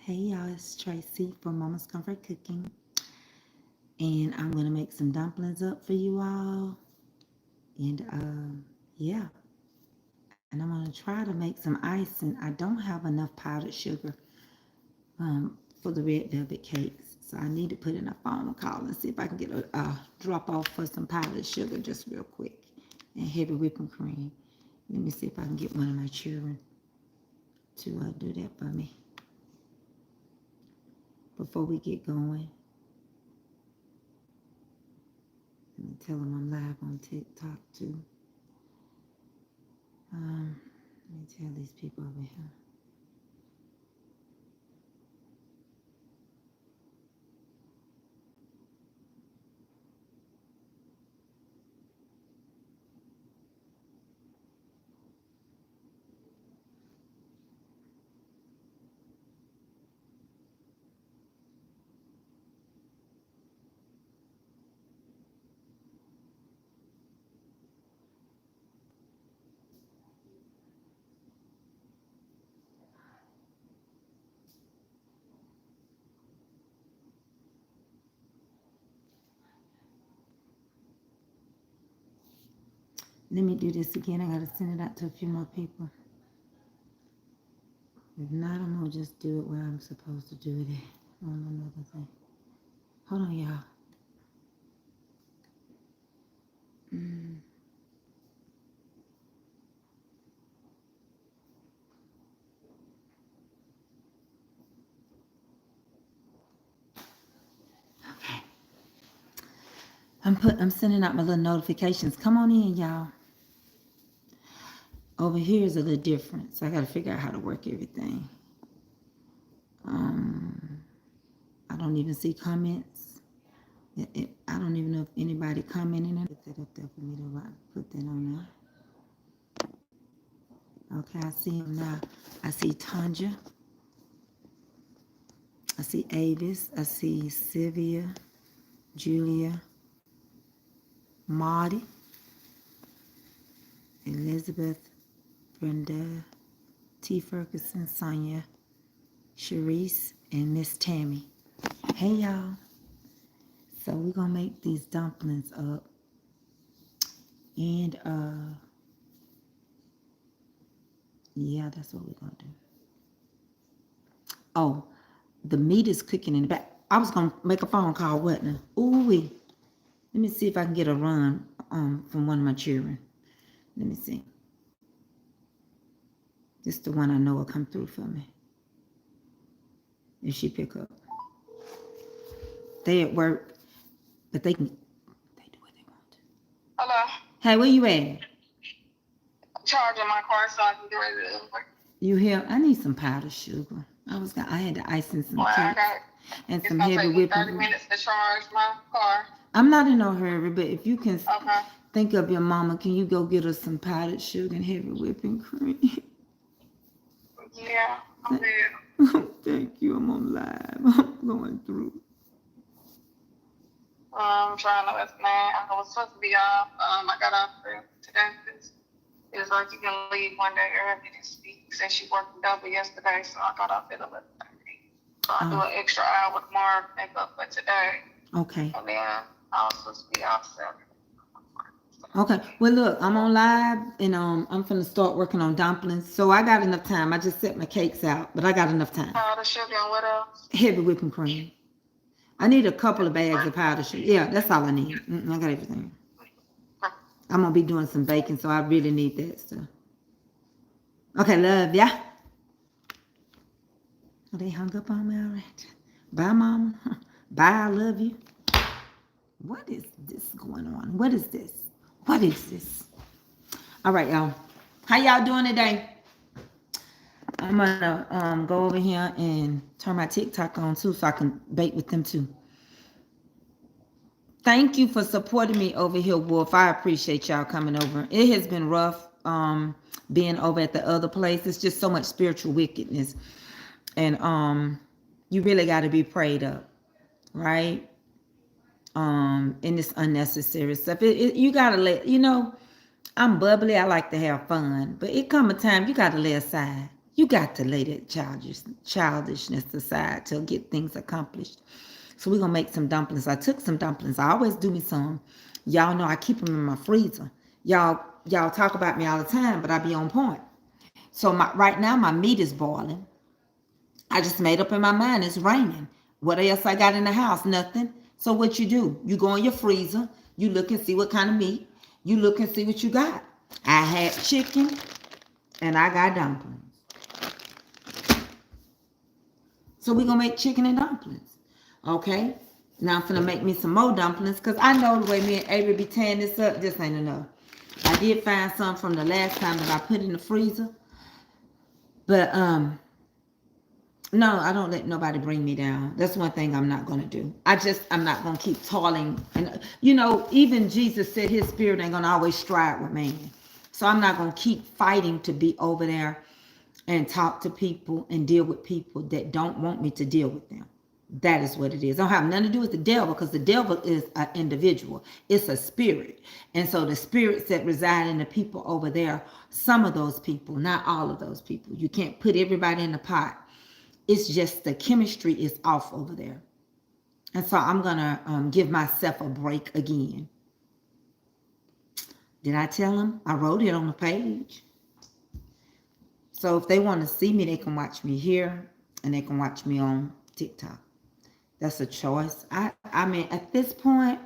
Hey y'all, it's Tracy from Mama's Comfort Cooking, and I'm gonna make some dumplings up for you all. And yeah, and I'm gonna try to make some icing. I don't have enough powdered sugar for the red velvet cakes, so I need to put in a phone call and see if I can get a drop off for some powdered sugar just real quick and heavy whipping cream. Let me see if I can get one of my children to do that for me before we get going. Let me tell them I'm live on TikTok too. Let me tell these people over here. Let me do this again. I gotta send it out to a few more people. If not, I'm gonna just do it where I'm supposed to do it at on another thing. Hold on, y'all. Okay. I'm sending out my little notifications. Come on in, y'all. Over here is a little different, so I gotta figure out how to work everything. I don't even see comments. I don't even know if anybody commenting. Put that up there for me to put that on there. Okay, I see him now. I see Tanja. I see Avis. I see Sylvia, Julia, Marty, Elizabeth, Brenda, T. Ferguson, Sonia, Sharice, and Miss Tammy. Hey, y'all. So we're going to make these dumplings up. And, yeah, that's what we're going to do. Oh, the meat is cooking in the back. I was going to make a phone call, wasn't I? Ooh-wee. Let me see if I can get a run from one of my children. Let me see. This is the one I know will come through for me. If she pick up. They at work, but they do what they want. Hello. Hey, where you at? Charging my car so I can get ready to work. You here? I need some powdered sugar. I had to ice in some cakes and some heavy whipping. 30 minutes to charge my car. I'm not in no hurry, but if you can think of your mama, can you go get her some powdered sugar and heavy whipping cream? Yeah, I'm there. Thank you. I'm on live. I'm going through. I'm trying to listen. I was supposed to be off. I got off for today because it was like you can leave one day early this week since you worked double yesterday, so I got off at 11:30. So I do an extra hour tomorrow to make up for today. Okay. And then I was supposed to be off 7. Okay. Well, look, I'm on live, and I'm finna start working on dumplings. So I got enough time. I just set my cakes out, but I got enough time. Powdered sugar and what else? Heavy whipping cream. I need a couple of bags of powdered sugar. Yeah, that's all I need. I got everything. I'm gonna be doing some baking, so I really need that stuff. Okay, love ya. Oh, they hung up on me already. Bye, mama. Bye, I love you. What is this going on? What is this? What is this? All right, y'all. How y'all doing today? I'm gonna go over here and turn my TikTok on too, so I can bake with them too. Thank you for supporting me over here, Wolf. I appreciate y'all coming over. It has been rough being over at the other place. It's just so much spiritual wickedness. And you really got to be prayed up, right? In this unnecessary stuff. You got to let, I'm bubbly. I like to have fun. But it come a time you got to lay aside. You got to lay that childishness aside to get things accomplished. So we're gonna make some dumplings. I took some dumplings. I always do me some. Y'all know I keep them in my freezer. Y'all talk about me all the time, but I be on point. So right now my meat is boiling. I just made up in my mind it's raining. What else I got in the house? Nothing. So what you do? You go in your freezer. You look and see what kind of meat. You look and see what you got. I had chicken and I got dumplings. So we're gonna make chicken and dumplings. Okay? Now I'm gonna make me some more dumplings because I know the way me and Avery be tearing this up, this ain't enough. I did find some from the last time that I put in the freezer. But no, I don't let nobody bring me down. That's one thing I'm not gonna do. I'm not gonna keep toiling. And even Jesus said his spirit ain't gonna always strive with man. So I'm not gonna keep fighting to be over there and talk to people and deal with people that don't want me to deal with them. That is what it is. It don't have nothing to do with the devil because the devil is an individual. It's a spirit. And so the spirits that reside in the people over there, some of those people, not all of those people. You can't put everybody in the pot. It's just the chemistry is off over there. And so I'm going to give myself a break again. Did I tell them? I wrote it on the page. So if they want to see me, they can watch me here and they can watch me on TikTok. That's a choice. I mean, at this point,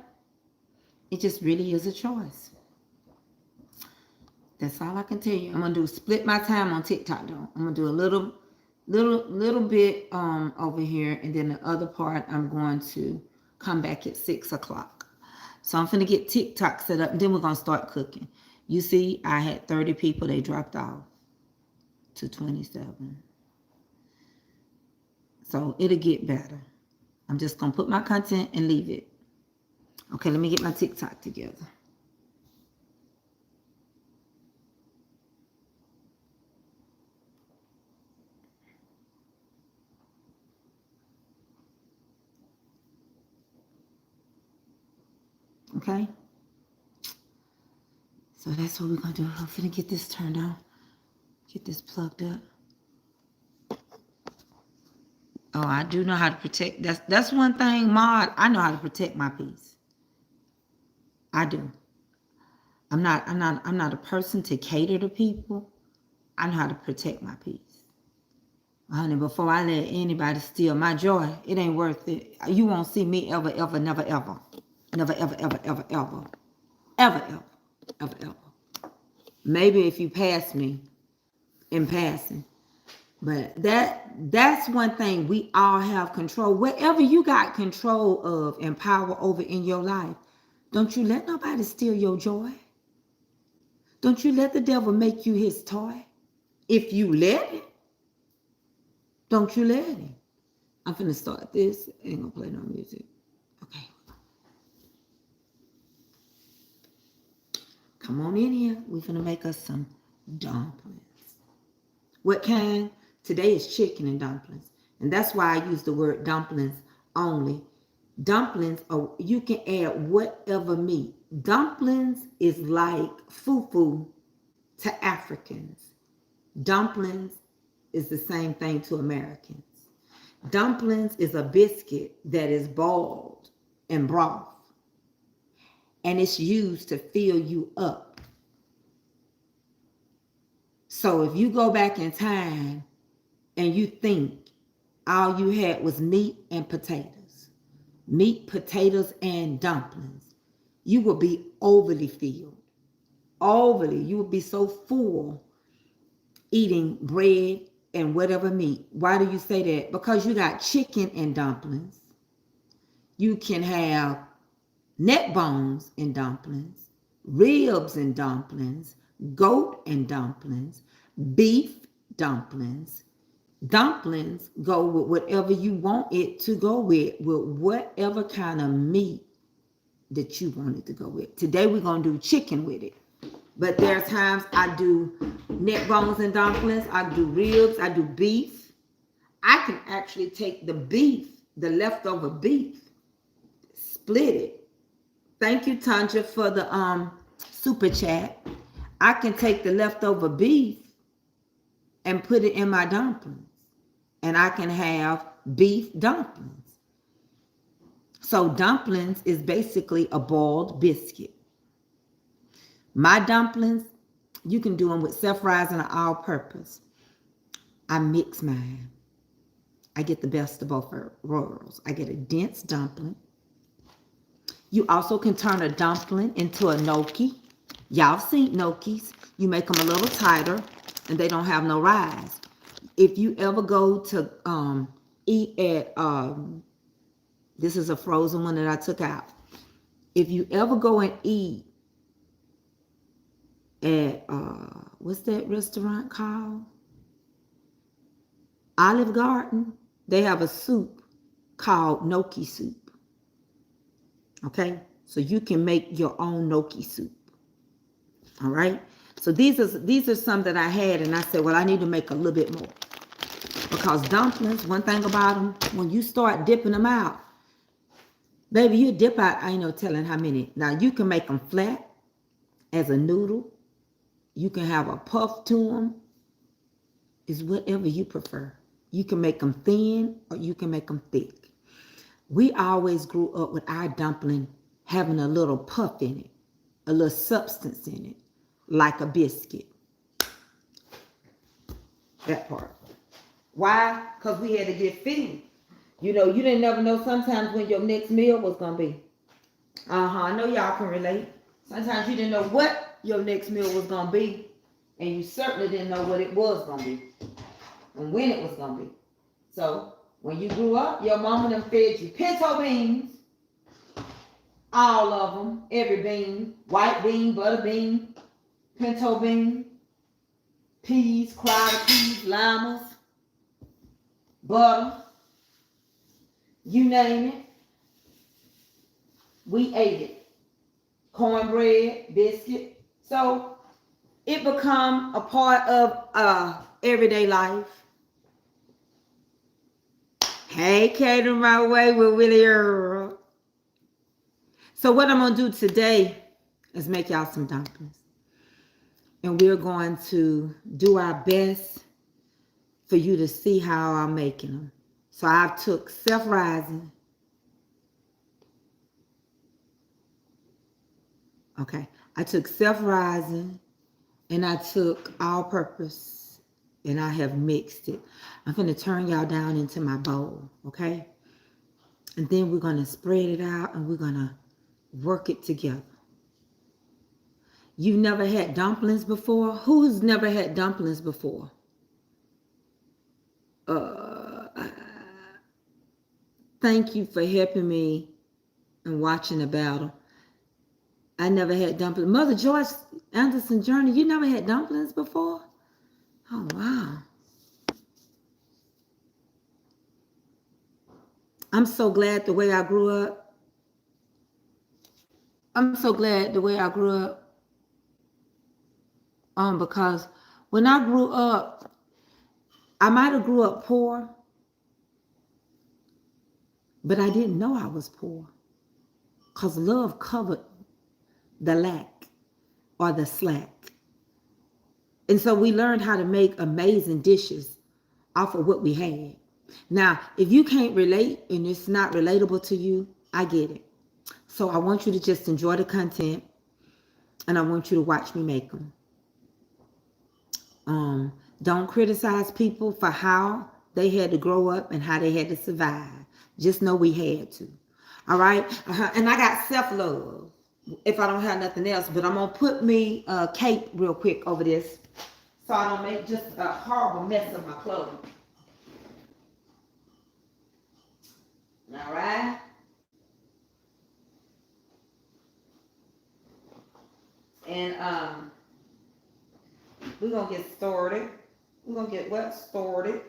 it just really is a choice. That's all I can tell you. I'm going to split my time on TikTok though. I'm going to do a little bit over here, and then the other part I'm going to come back at 6 o'clock. So I'm going to get TikTok set up, and then we're going to start cooking. You see, I had 30 people. They dropped off to 27. So it'll get better. I'm just going to put my content and leave it. Okay, let me get my TikTok together. Okay? So that's what we're going to do. I'm finna get this turned on. Get this plugged up. Oh, I do know how to protect. That's one thing, Maud. I know how to protect my peace. I do. I'm not a person to cater to people. I know how to protect my peace. Honey, before I let anybody steal my joy, it ain't worth it. You won't see me ever, ever, never, ever. Never, ever, ever, ever, ever. Ever, ever, ever, ever. Maybe if you pass me in passing. But that's one thing we all have control. Whatever you got control of and power over in your life, don't you let nobody steal your joy. Don't you let the devil make you his toy. If you let it, don't you let him. I'm finna start this. Ain't gonna play no music. Okay. Come on in here. We're finna make us some dumplings. What kind? Today is chicken and dumplings. And that's why I use the word dumplings only. Dumplings, you can add whatever meat. Dumplings is like fufu to Africans. Dumplings is the same thing to Americans. Dumplings is a biscuit that is boiled in broth. And it's used to fill you up. So if you go back in time and you think all you had was meat and potatoes, and dumplings, you will be overly filled. Overly. You will be so full eating bread and whatever meat. Why do you say that? Because you got chicken and dumplings. You can have neck bones and dumplings, ribs and dumplings, goat and dumplings, beef dumplings. Dumplings go with whatever you want it to go with whatever kind of meat that you want it to go with. Today we're going to do chicken with it. But there are times I do neck bones and dumplings. I do ribs. I do beef. I can actually take the beef, the leftover beef, split it. Thank you, Tanja, for the super chat. I can take the leftover beef and put it in my dumplings. And I can have beef dumplings. So dumplings is basically a boiled biscuit. My dumplings, you can do them with self-rising or all-purpose. I mix mine. I get the best of both worlds. I get a dense dumpling. You also can turn a dumpling into a gnocchi. Y'all seen gnocchis. You make them a little tighter and they don't have no rise. If you ever go to eat at, this is a frozen one that I took out. If you ever go and eat at, what's that restaurant called? Olive Garden. They have a soup called gnocchi soup. Okay? So you can make your own gnocchi soup. All right? So these are some that I had, and I said, well, I need to make a little bit more. Because dumplings, one thing about them, when you start dipping them out, baby, you dip out, I ain't no telling how many. Now, you can make them flat as a noodle. You can have a puff to them. It's whatever you prefer. You can make them thin or you can make them thick. We always grew up with our dumpling having a little puff in it, a little substance in it, like a biscuit. That part. Why? Because we had to get fed. You know, you didn't never know sometimes when your next meal was going to be. I know y'all can relate. Sometimes you didn't know what your next meal was going to be. And you certainly didn't know what it was going to be. And when it was going to be. So, when you grew up, your mama done fed you pinto beans. All of them. Every bean. White bean, butter bean, pinto bean, peas, crowded peas, llamas, butter. You name it. We ate it. Cornbread, biscuit. So, it become a part of everyday life. Hey, catering my way with Willie Earl. So what I'm going to do today is make y'all some dumplings. And we're going to do our best for you to see how I'm making them. So I've took self-rising. Okay. I took self-rising and I took all-purpose and I have mixed it. I'm going to turn y'all down into my bowl. Okay. And then we're going to spread it out and we're going to work it together. You've never had dumplings before? Who's never had dumplings before? Thank you for helping me and watching the battle. I never had dumplings. Mother Joyce Anderson Journey, you never had dumplings before? Oh, wow. I'm so glad the way I grew up. I'm so glad the way I grew up. Because when I grew up, I might have grew up poor, but I didn't know I was poor. Because love covered the lack or the slack. And so we learned how to make amazing dishes off of what we had. Now, if you can't relate and it's not relatable to you, I get it. So I want you to just enjoy the content and I want you to watch me make them. Don't criticize people for how they had to grow up and how they had to survive. Just know we had to. All right? And I got self-love if I don't have nothing else. But I'm going to put me a cape real quick over this so I don't make just a horrible mess of my clothes. All right? And we're going to get started. We're going to get what started.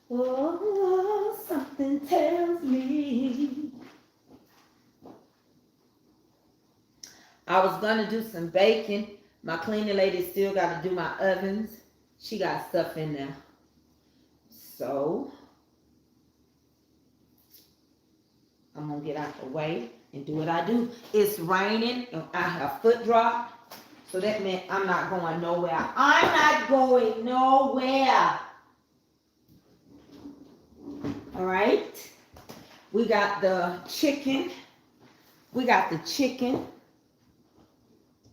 Oh, something tells me I was going to do some baking. My cleaning lady still got to do my ovens. She got stuff in there. So, I'm gonna get out the way and do what I do. It's raining and I have foot drop. So that meant I'm not going nowhere. I'm not going nowhere. All right. We got the chicken. We got the chicken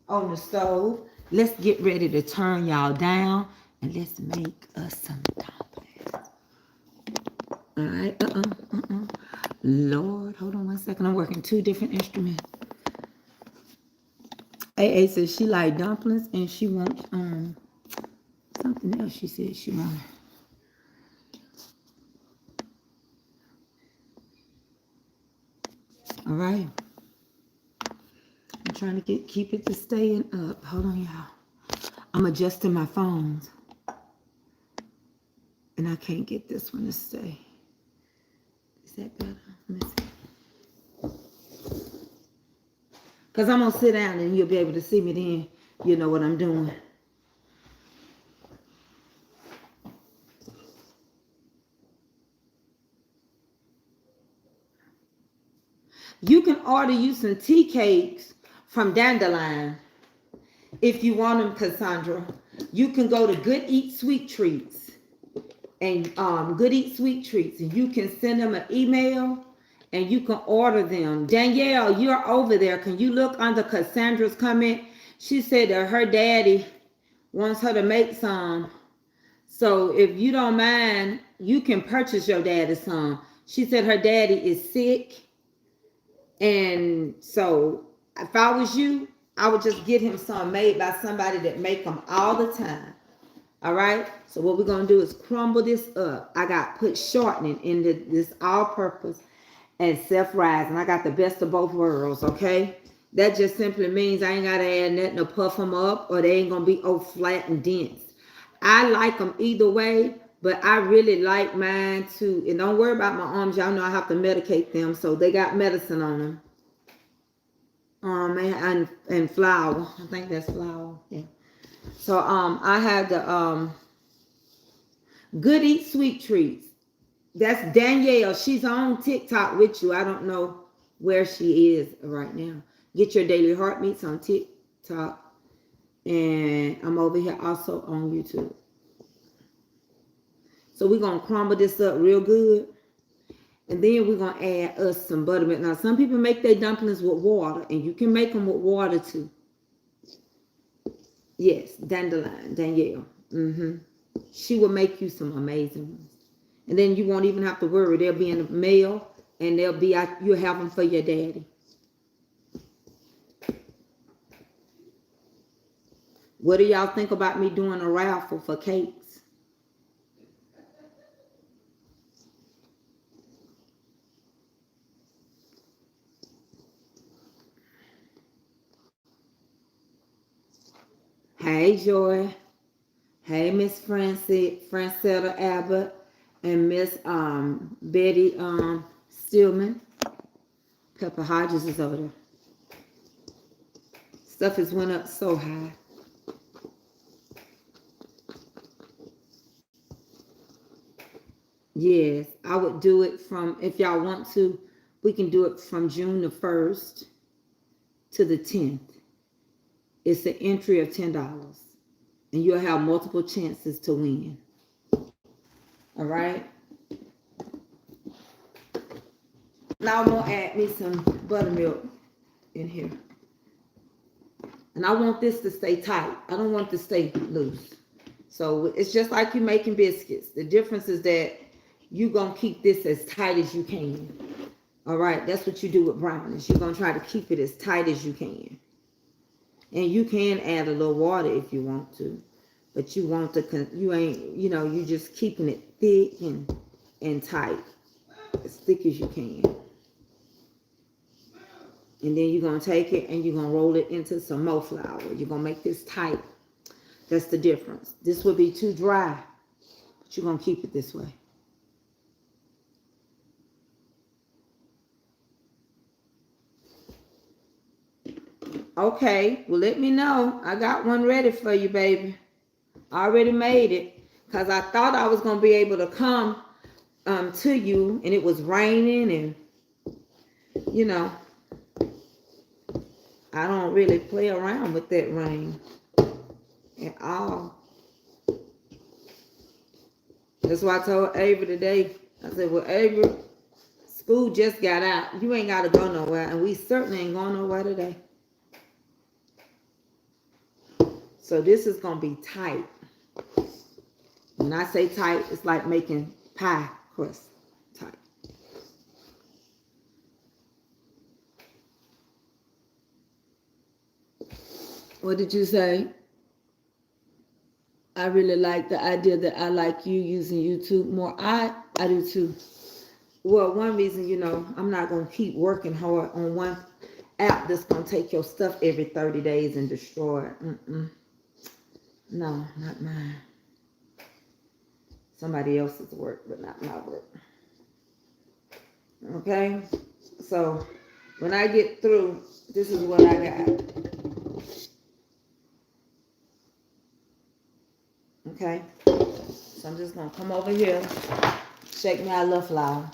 on the stove. Let's get ready to turn y'all down and let's make us some dumplings. All right. Lord, hold on one second. I'm working two different instruments. AA says she like dumplings and she wants something else. She said she wanted. All right. I'm trying to keep it to staying up. Hold on, y'all. I'm adjusting my phones. And I can't get this one to stay. Is that better? Let me see. Because I'm going to sit down and you'll be able to see me then. You know what I'm doing. You can order you some tea cakes from Dandelion if you want them, Cassandra. You can go to Good Eat Sweet Treats and Good Eat Sweet Treats, and you can send them an email and you can order them. Danielle, you're over there. Can you look under Cassandra's comment? She said that her daddy wants her to make some. So if you don't mind, you can purchase your daddy some. She said her daddy is sick. And so if I was you, I would just get him some made by somebody that make them all the time. All right. So what we're going to do is crumble this up. I got put shortening in this all-purpose and self-rising. I got the best of both worlds. Okay. That just simply means I ain't got to add nothing to puff them up or they ain't going to be flat and dense. I like them either way, but I really like mine too. And don't worry about my arms. Y'all know I have to medicate them. So they got medicine on them. And flour. I think that's flour. Yeah. So I had the Good Eat Sweet Treats. That's Danielle. She's on TikTok with you. I don't know where she is right now. Get Your Daily Heart Meats on TikTok. And I'm over here also on YouTube. So we're going to crumble this up real good. And then we're going to add us some buttermilk. Now, some people make their dumplings with water. And you can make them with water too. Yes, Dandelion, Danielle. She will make you some amazing ones. And then you won't even have to worry. They'll be in the mail. And they'll be out. You'll have them for your daddy. What do y'all think about me doing a raffle for cakes? Hey, Joy. Hey, Miss Francetta Abbott and Miss Betty Stillman. Pepper Hodges is over there. Stuff has went up so high. Yes, I would do it from, if y'all want to, we can do it from June the 1st to the 10th. It's an entry of $10. And you'll have multiple chances to win. All right? Now I'm going to add me some buttermilk in here. And I want this to stay tight. I don't want it to stay loose. So it's just like you making biscuits. The difference is that you're going to keep this as tight as you can. All right? That's what you do with brownies. You're going to try to keep it as tight as you can. And you can add a little water if you want to. But you want to, you ain't, you know, you just keeping it thick and tight. As thick as you can. And then you're going to take it and you're going to roll it into some more flour. You're going to make this tight. That's the difference. This would be too dry. But you're going to keep it this way. Okay. Well, let me know. I got one ready for you, baby. I already made it. Because I thought I was going to be able to come to you. And it was raining and You know, I don't really play around with that rain at all. That's why I told Avery today. I said, well, Avery, school just got out. You ain't got to go nowhere. And we certainly ain't going nowhere today. So this is going to be tight. When I say tight, it's like making pie crust tight. What did you say? I really like the idea that I like you using YouTube more. I do too. Well, one reason, I'm not going to keep working hard on one app that's going to take your stuff every 30 days and destroy it. No, not mine. Somebody else's work, but not my work. Okay? So, when I get through, this is what I got. Okay? So, I'm just going to come over here, shake my little flour.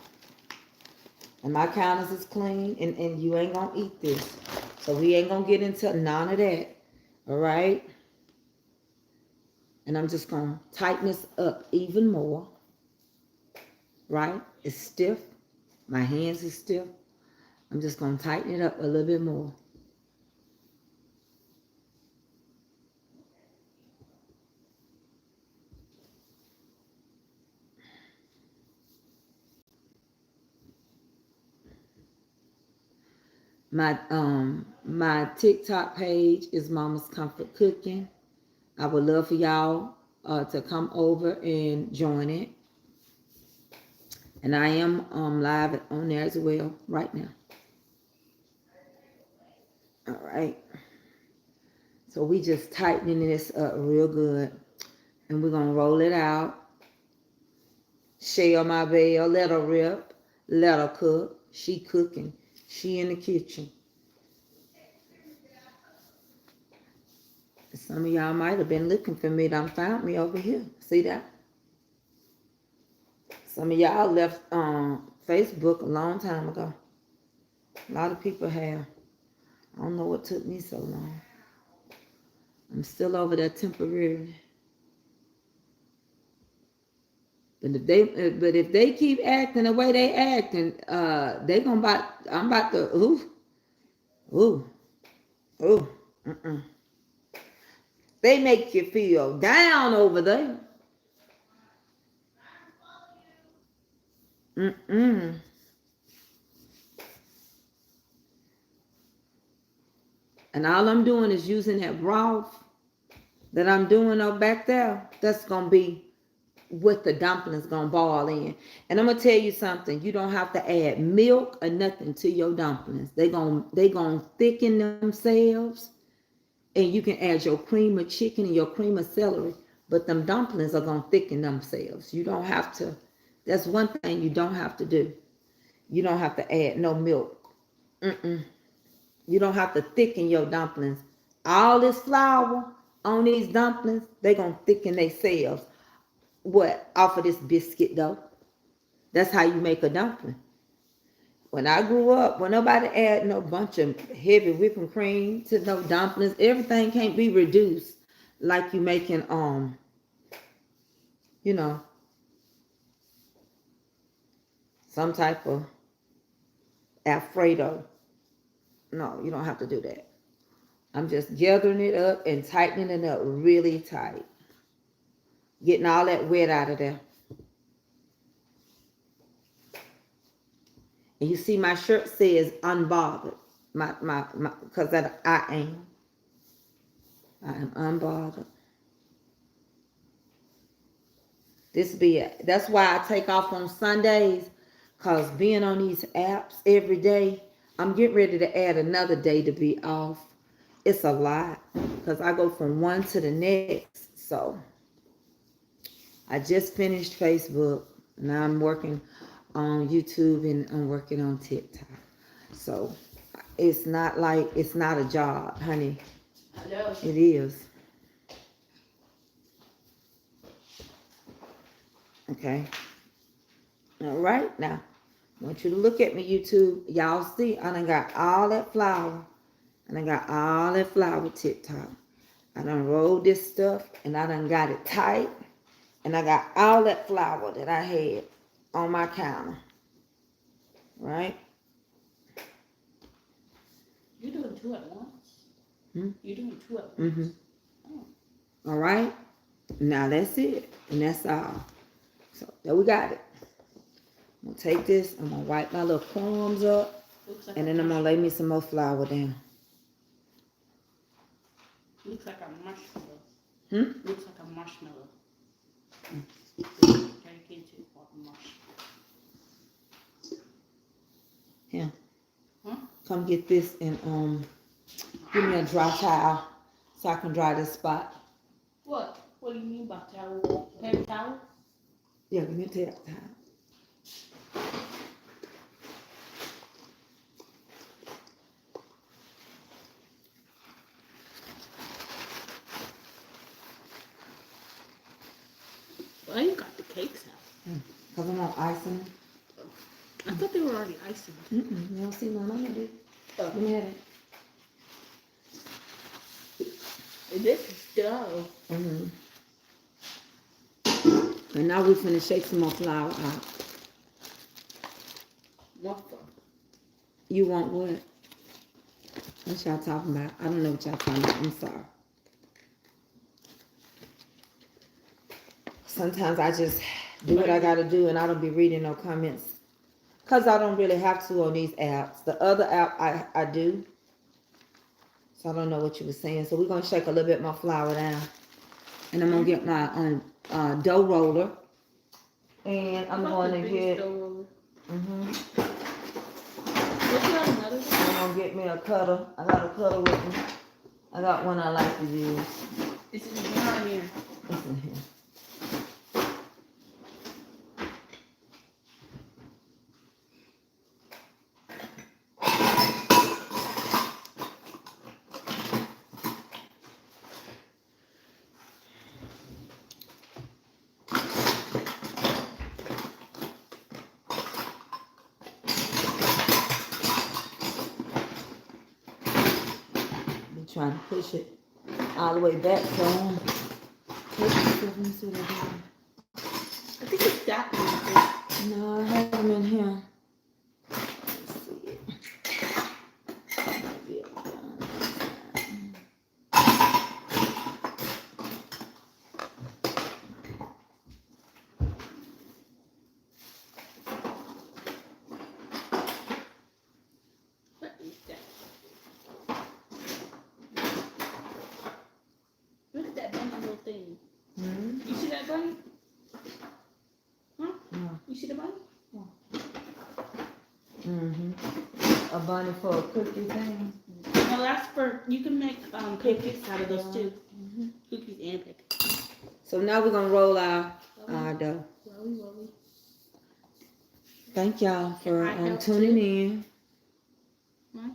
And my counters is clean, and you ain't going to eat this. So, we ain't going to get into none of that. All right? And I'm just going to tighten this up even more. Right? It's stiff. My hands is stiff. I'm just going to tighten it up a little bit more. My TikTok page is Mama's Comfort Cooking. I would love for y'all to come over and join it. And I am live on there as well right now. All right. So we just tightening this up real good. And we're going to roll it out. Shell my bell, let her rip, let her cook. She cooking. She in the kitchen. Some of y'all might have been looking for me. Done found me over here. See that? Some of y'all left Facebook a long time ago. A lot of people have. I don't know what took me so long. I'm still over there temporarily. But if they keep acting the way they acting, they gonna I'm about to ooh. They make you feel down over there. And all I'm doing is using that broth that I'm doing up back there. That's gonna be what the dumplings gonna boil in. And I'm gonna tell you something. You don't have to add milk or nothing to your dumplings. They gonna thicken themselves. And you can add your cream of chicken and your cream of celery. But them dumplings are gonna thicken themselves. You don't have to. That's one thing you don't have to do. You don't have to add no milk. You don't have to thicken your dumplings. All this flour on these dumplings, they gonna thicken themselves. What? Off of this biscuit though. That's how you make a dumpling. When I grew up, when nobody add no bunch of heavy whipping cream to no dumplings, everything can't be reduced like you making some type of Alfredo. No, you don't have to do that. I'm just gathering it up and tightening it up really tight. Getting all that wet out of there. And you see my shirt says unbothered. Because I am. I am unbothered. That's why I take off on Sundays. Because being on these apps every day, I'm getting ready to add another day to be off. It's a lot. Because I go from one to the next. So, I just finished Facebook. Now I'm working on YouTube and I'm working on TikTok. So, it's not a job, honey. I know. It is. Okay. All right now. I want you to look at me, YouTube. Y'all see, I done got all that flour. I done got all that flour tip-top. I done rolled this stuff, and I done got it tight. And I got all that flour that I had on my counter. Right? You're doing two at once? Hmm? You're doing two at once? Mm-hmm. Oh. All right? Now that's it. And that's all. So, there we got it. I'm going to take this. I'm going to wipe my little crumbs up. Looks like And then I'm going to lay me some more flour down. Looks like a marshmallow. Hmm? Looks like a marshmallow. Gigantic marshmallow. Here. Huh? Come get this and give me a dry towel so I can dry this spot. What? What do you mean by towel? Paper towel? Yeah, give me a towel. Why you got the cakes out? Because I'm on icing. I thought they were already icing. You don't see one on it. Let me have it. This is dough. And now we're finna shake some more flour out. What the? You want what? What y'all talking about? I don't know what y'all talking about. I'm sorry. Sometimes I just do what I gotta do and I don't be reading no comments. Because I don't really have to on these apps. The other app I do. So I don't know what you were saying. So we're going to shake a little bit more flour down. And I'm going to get my dough roller. And I'm going to get... I'm going to get me a cutter. I got a cutter with me. I got one I like to use. Is it in here or here? It's in here. Trying to push it all the way back, so I think it's that one. No, I have them in here. Let's see it. What is that? Look at that bunny little thing. You see that bunny? Huh? No. You see the bunny? A bunny for a cookie thing. No, that's for, you can make cookies out of those too. Cookies and cookies. So now we're gonna roll our dough. Rolly. Thank y'all for I help tuning too. in. Huh?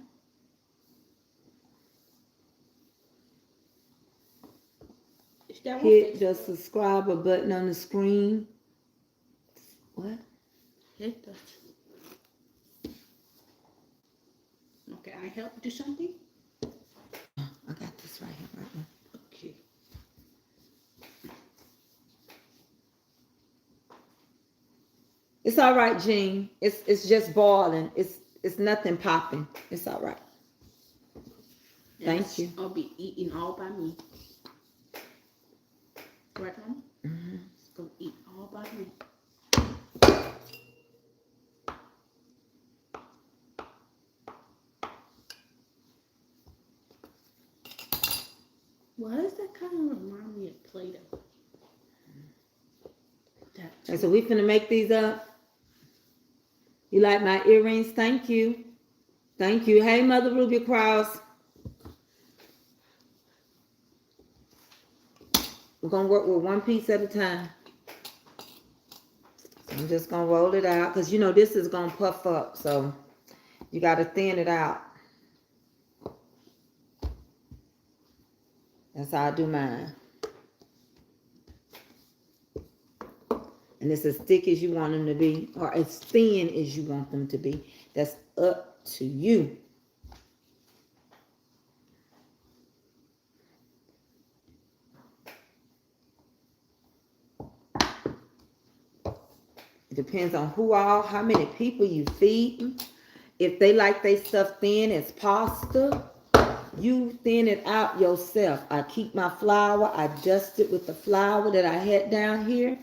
Is that one Hit fixed? the subscriber button on the screen. What? Hit that. Okay, I help do something? I got this right here, right now. Okay. It's all right, Jean. It's just boiling. It's nothing popping. It's all right. Thank you. I'll be eating all by me. Right, Mom? It's gonna eat all by me. Why does that kind of remind me of Play-Doh? And so we finna make these up. You like my earrings? Thank you. Thank you. Hey, Mother Ruby Cross. We're gonna work with one piece at a time. So I'm just gonna roll it out because you know this is gonna puff up, so you gotta thin it out. That's how I do mine. And it's as thick as you want them to be, or as thin as you want them to be. That's up to you. It depends on how many people you feed. If they like their stuff thin as pasta, you thin it out yourself. I keep my flour. I dust it with the flour that I had down here.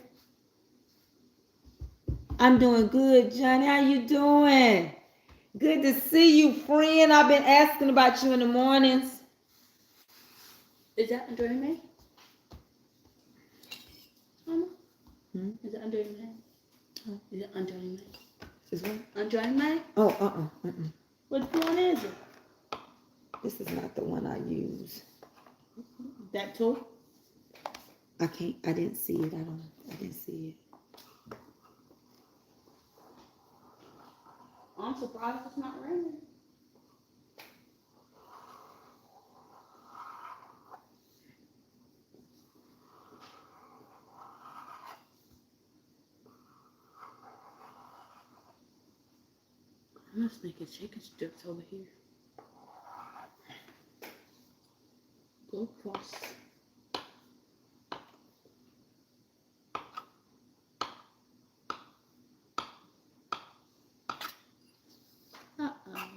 I'm doing good, Johnny. How you doing? Good to see you, friend. I've been asking about you in the mornings. Is that under your name? Mama? Hmm? Is it under your name? Is it under your name? Is what? Under your name? Oh, Which one is it? This is not the one I use. That too? I didn't see it. I didn't see it. I'm surprised it's not raining. I'm just making chicken strips over here. Go across. Uh-oh.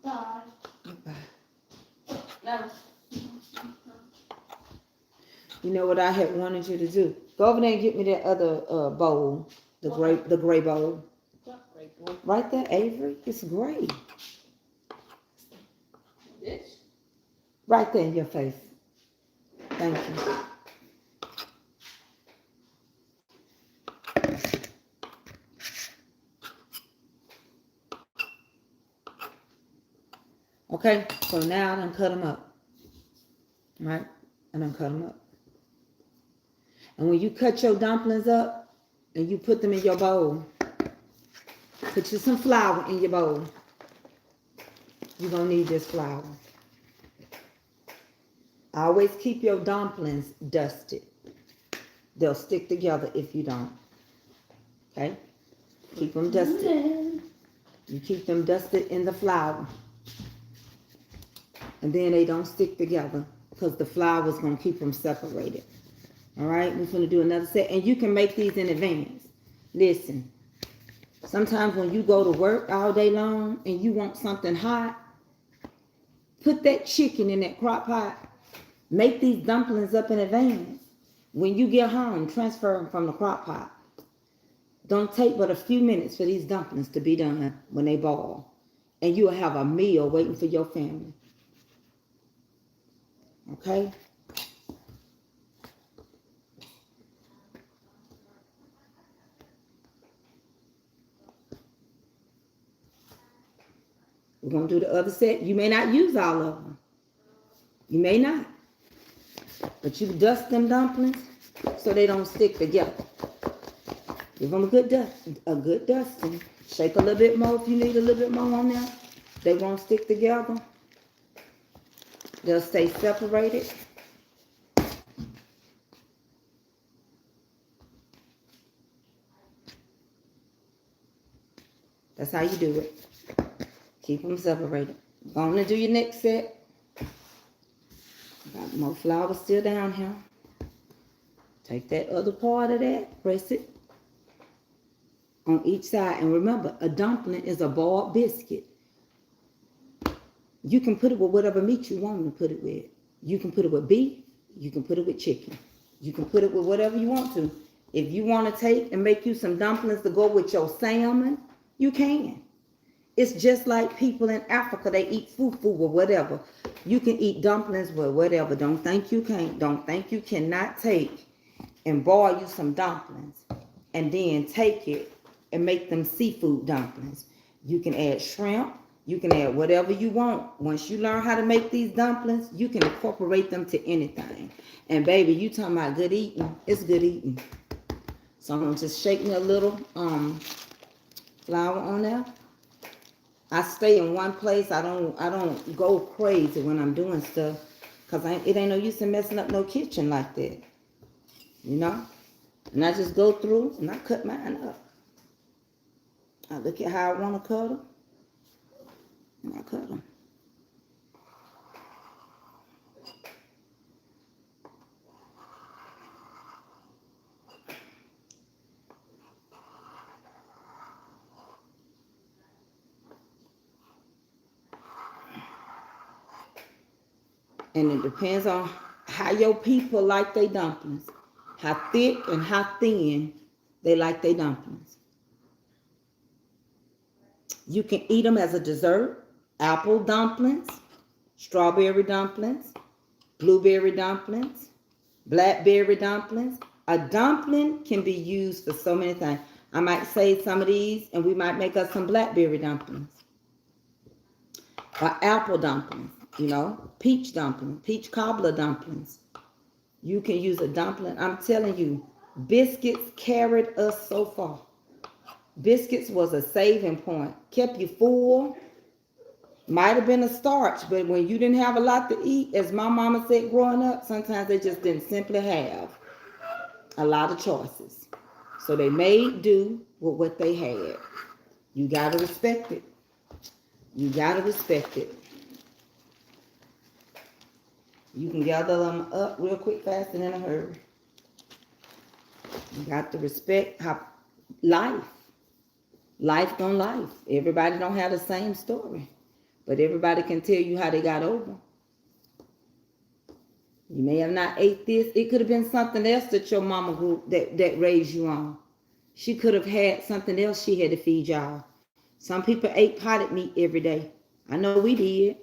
Bye. Goodbye. No. You know what I had wanted you to do? Go over there and get me that other bowl, the gray bowl. What great boy? Right there, Avery. It's gray. This? Right there in your face. Thank you. Okay, so now I done cut them up. Right? I done cut them up. And when you cut your dumplings up and you put them in your bowl, put you some flour in your bowl. You're going to need this flour. Always keep your dumplings dusted. They'll stick together if you don't. Okay? Keep them dusted. You keep them dusted in the flour. And then they don't stick together because the flour is going to keep them separated. All right? We're going to do another set. And you can make these in advance. Listen. Sometimes when you go to work all day long and you want something hot, put that chicken in that crock pot. Make these dumplings up in advance. When you get home, transfer them from the crock pot. Don't take but a few minutes for these dumplings to be done when they boil. And you'll have a meal waiting for your family. Okay? We're going to do the other set. You may not use all of them. You may not. But you dust them dumplings so they don't stick together. Give them a good dusting. Shake a little bit more if you need a little bit more on there. They won't stick together. They'll stay separated. That's how you do it. Keep them separated. Go on and do your next set. Got more flour still down here. Take that other part of that, press it on each side. And remember, a dumpling is a boiled biscuit. You can put it with whatever meat you want to put it with. You can put it with beef. You can put it with chicken. You can put it with whatever you want to. If you want to take and make you some dumplings to go with your salmon, you can. It's just like people in Africa, they eat fufu or whatever. You can eat dumplings with whatever. Don't think you can't. Don't think you cannot take and boil you some dumplings and then take it and make them seafood dumplings. You can add shrimp. You can add whatever you want. Once you learn how to make these dumplings, you can incorporate them to anything. And baby, you talking about good eating. It's good eating. So I'm gonna just shake me a little flour on there. I stay in one place. I don't go crazy when I'm doing stuff, cause it ain't no use in messing up no kitchen like that, you know. And I just go through and I cut mine up. I look at how I want to cut them, and I cut them. And it depends on how your people like their dumplings, how thick and how thin they like their dumplings. You can eat them as a dessert: apple dumplings, strawberry dumplings, blueberry dumplings, blackberry dumplings. A dumpling can be used for so many things. I might save some of these and we might make us some blackberry dumplings or apple dumplings, peach dumplings, peach cobbler dumplings. You can use a dumpling. I'm telling you, biscuits carried us so far. Biscuits was a saving point. Kept you full. Might have been a starch, but when you didn't have a lot to eat, as my mama said growing up, sometimes they just didn't simply have a lot of choices. So they made do with what they had. You gotta respect it. You gotta respect it. You can gather them up real quick, fast, and in a hurry. You got to respect how life gonna life. Everybody don't have the same story, but everybody can tell you how they got over. You may have not ate this. It could have been something else that your mama grew that raised you on. She could have had something else she had to feed y'all. Some people ate potted meat every day. I know we did.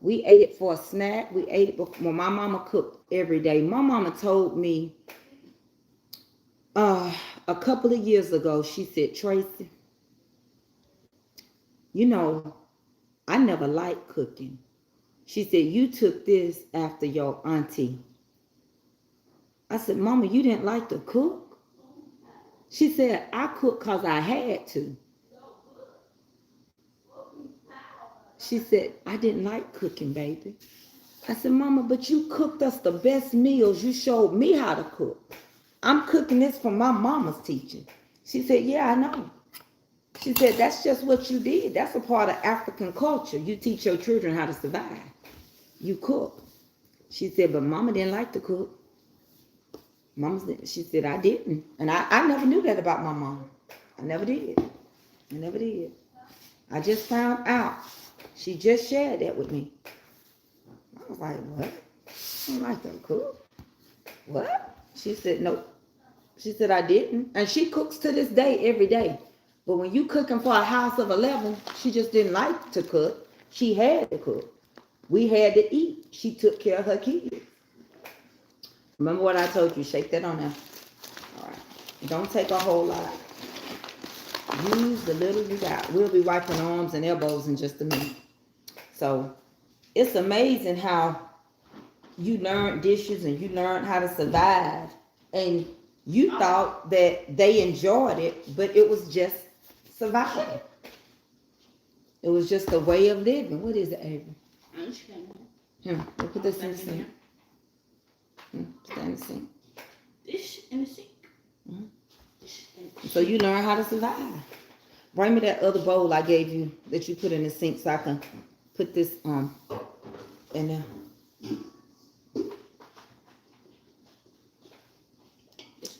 We ate it for a snack. We ate it before. My mama cooked every day. My mama told me a couple of years ago, she said, Tracy, I never liked cooking. She said, you took this after your auntie. I said, Mama, you didn't like to cook? She said, I cooked because I had to. She said, I didn't like cooking, baby. I said, Mama, but you cooked us the best meals. You showed me how to cook. I'm cooking this from my mama's teaching. She said, yeah, I know. She said, that's just what you did. That's a part of African culture. You teach your children how to survive. You cook. She said, but Mama didn't like to cook. She said, I didn't. And I never knew that about my mom. I never did. I never did. I just found out. She just shared that with me. I was like, what? I don't like to cook. What? She said, no. She said, I didn't. And she cooks to this day, every day. But when you cooking for a house of 11, she just didn't like to cook. She had to cook. We had to eat. She took care of her kids. Remember what I told you? Shake that on there. All right. Don't take a whole lot. Use the little you got. We'll be wiping arms and elbows in just a minute. So it's amazing how you learn dishes and you learn how to survive. And you thought that they enjoyed it, but it was just survival. It was just a way of living. What is it, Avery? We'll put this in the sink. Put that in the sink. Dish in the sink. So you learn how to survive. Bring me that other bowl I gave you that you put in the sink so I can put this in there.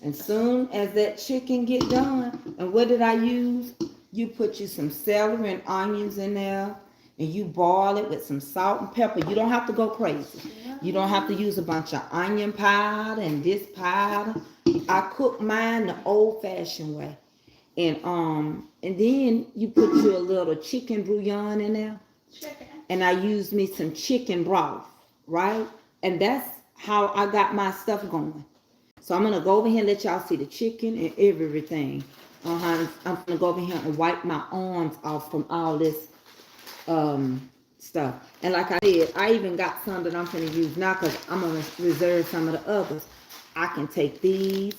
And soon as that chicken get done, and what did I use? You put you some celery and onions in there, and you boil it with some salt and pepper. You don't have to go crazy. You don't have to use a bunch of onion powder and this powder. I cook mine the old-fashioned way. And then you put you a little chicken bouillon in there. And I use me some chicken broth, right? And that's how I got my stuff going. So I'm going to go over here and let y'all see the chicken and everything. I'm going to go over here and wipe my arms off from all this stuff. And like I said, I even got some that I'm going to use now because I'm going to reserve some of the others. I can take these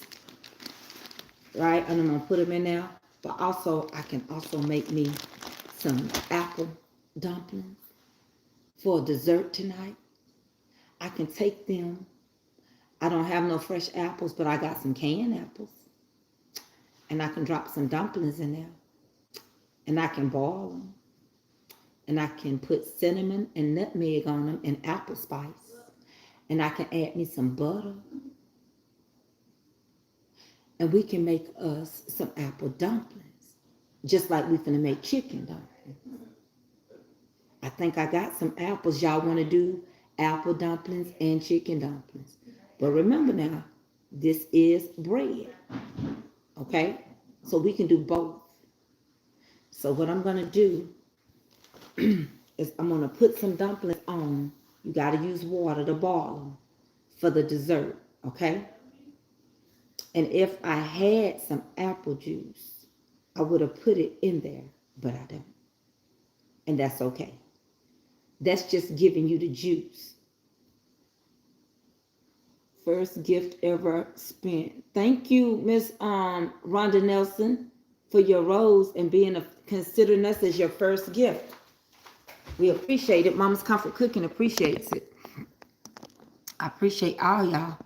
right? And I'm gonna put them in there. But also, I can also make me some apple dumplings for dessert tonight. I can take them. I don't have no fresh apples, but I got some canned apples. And I can drop some dumplings in there. And I can boil them. And I can put cinnamon and nutmeg on them and apple spice. And I can add me some butter. And we can make us some apple dumplings. Just like we finna make chicken dumplings. I think I got some apples. Y'all want to do apple dumplings and chicken dumplings. But remember now, this is bread. Okay? So we can do both. So what I'm going to do is I'm going to put some dumplings on. You got to use water to boil them for the dessert. Okay? And if I had some apple juice, I would have put it in there. But I don't. And that's okay. That's just giving you the juice. First gift ever spent. Thank you, Miss Rhonda Nelson, for your rose and considering us as your first gift. We appreciate it. Mama's Comfort Cooking appreciates it. I appreciate all y'all.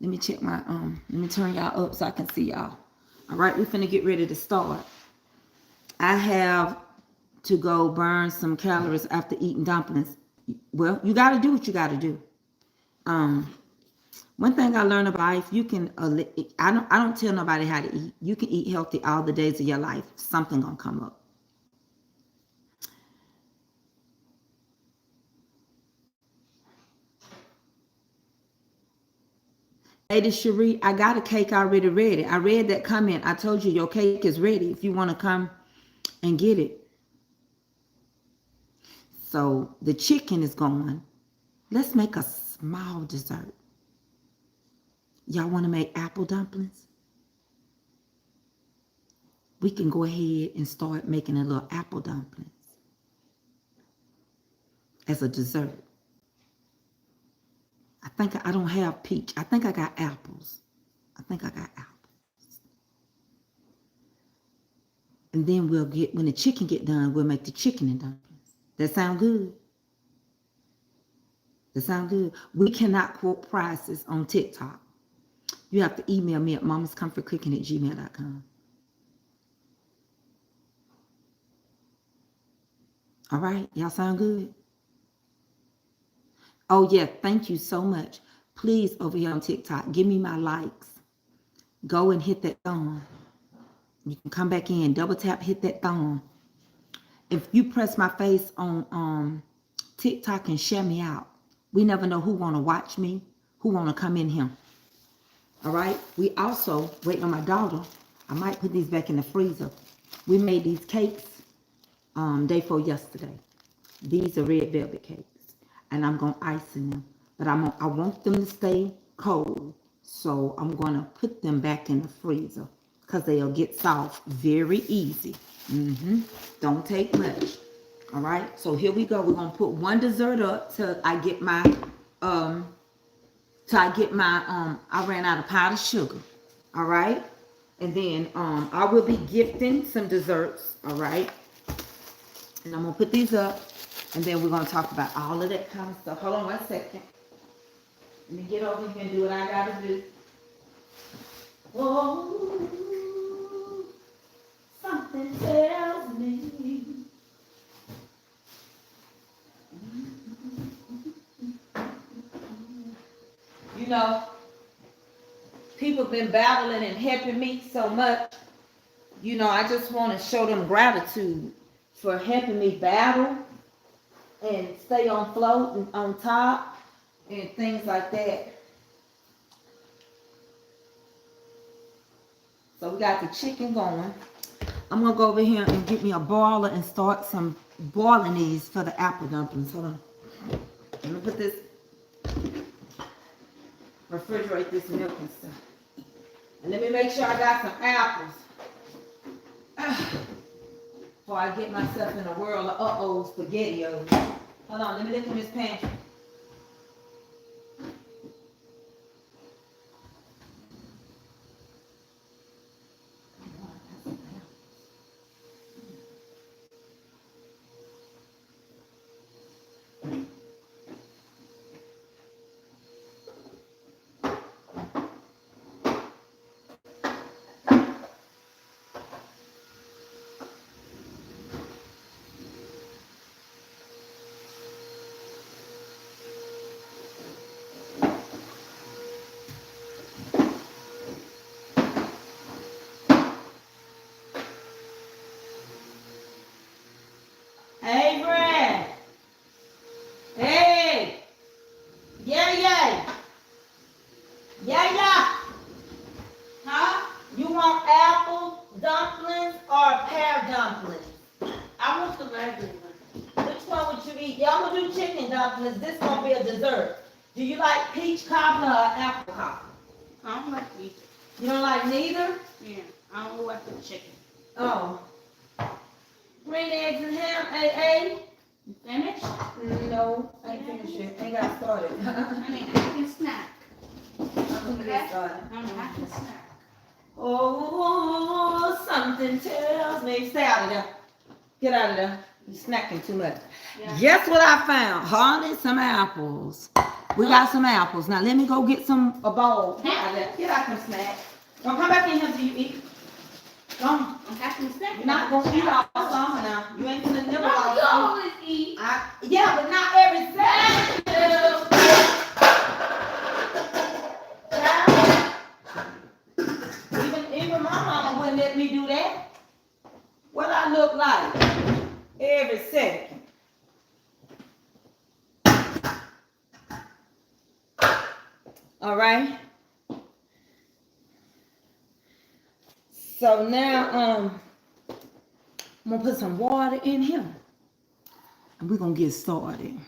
Let me check my let me turn y'all up so I can see y'all. All right, we're finna get ready to start. I have to go burn some calories after eating dumplings. Well, you gotta do what you gotta do. One thing I learned about life, you can, I don't tell nobody how to eat. You can eat healthy all the days of your life. Something gonna come up. Lady Cherie, I got a cake already ready. I read that comment. I told you your cake is ready if you want to come and get it. So the chicken is going. Let's make a small dessert. Y'all want to make apple dumplings? We can go ahead and start making a little apple dumplings as a dessert. I think I don't have peach. I think I got apples. I think I got apples. And then we'll get, when the chicken get done, we'll make the chicken and dumplings. That sound good? That sound good? We cannot quote prices on TikTok. You have to email me at mamascomfortcooking@gmail.com. All right, y'all sound good? Oh yeah, thank you so much. Please, over here on TikTok, give me my likes. Go and hit that thumb. You can come back in, double tap, hit that thumb. If you press my face on TikTok and share me out, we never know who want to watch me, who want to come in here. All right. We also, waiting on my daughter. I might put these back in the freezer. We made these cakes day before yesterday. These are red velvet cakes. And I'm going to ice in them. But I want them to stay cold. So I'm going to put them back in the freezer. Because they'll get soft very easy. Don't take much. All right. So here we go. We're going to put one dessert up till I get my, I ran out of powdered sugar. All right. And then I will be gifting some desserts. All right. And I'm going to put these up. And then we're going to talk about all of that kind of stuff. Hold on 1 second. Let me get over here and do what I got to do. Oh, something tells me. You know, people have been battling and helping me so much. You know, I just want to show them gratitude for helping me battle and stay on float and on top and things like that. So we got the chicken going. I'm going to go over here and get me a boiler and start some boiling these for the apple dumplings. Hold on. Let me put this, refrigerate this milk and stuff. And let me make sure I got some apples. Before I get myself in a whirl of uh-oh spaghettios. Hold on, let me look in this pantry. Yeah, yeah. Huh? You want apple dumplings or pear dumplings? I want the regular one. Which one would you eat? Yeah, I'm gonna do chicken dumplings. This gonna be a dessert. Do you like peach cobbler or apple cobbler? I don't like either. You don't like neither? Yeah, I don't like the chicken. Oh. Green eggs and ham, A. You finished? No, I ain't finished yet. Ain't got started. I mean, I can snack. I'm gonna get started. I can snack. Oh, something tells me. Stay out of there. Get out of there. You're snacking too much. Yeah. Guess what I found? Honey, some apples. We got some apples. Now let me go get some a bowl. Get out of there. Get out some snacks. Don't come back in here till you eat. Come. I'm having snack. You're not gonna eat all summer now. You ain't gonna nibble all You summer. always eat. Yeah, but not every Saturday. Even my mama wouldn't let me do that. What I look like every second. All right. So now I'm gonna put some water in here, and we're gonna get started.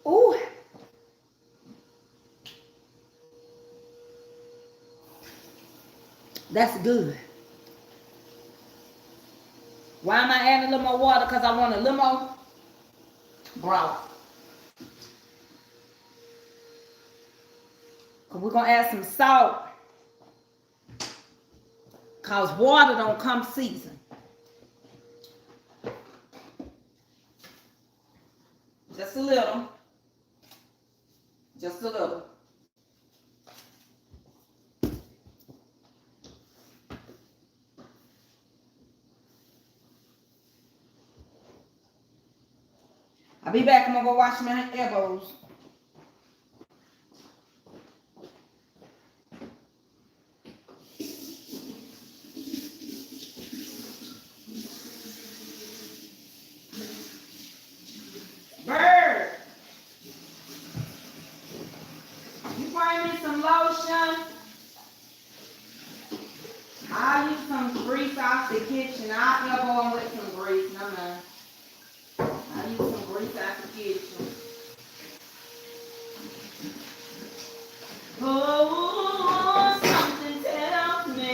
Ooh. That's good. Why am I adding a little more water? Because I want a little more broth. Because we're going to add some salt. Because water don't come seasoned. Just a little. Just a little. I'll be back. I'm going to go wash my elbows. Bird, you bring me some lotion. I'll use some grease out the kitchen. I'll elbow them with some grease. No, no. I'll use some grease out the kitchen. Oh, something tells me.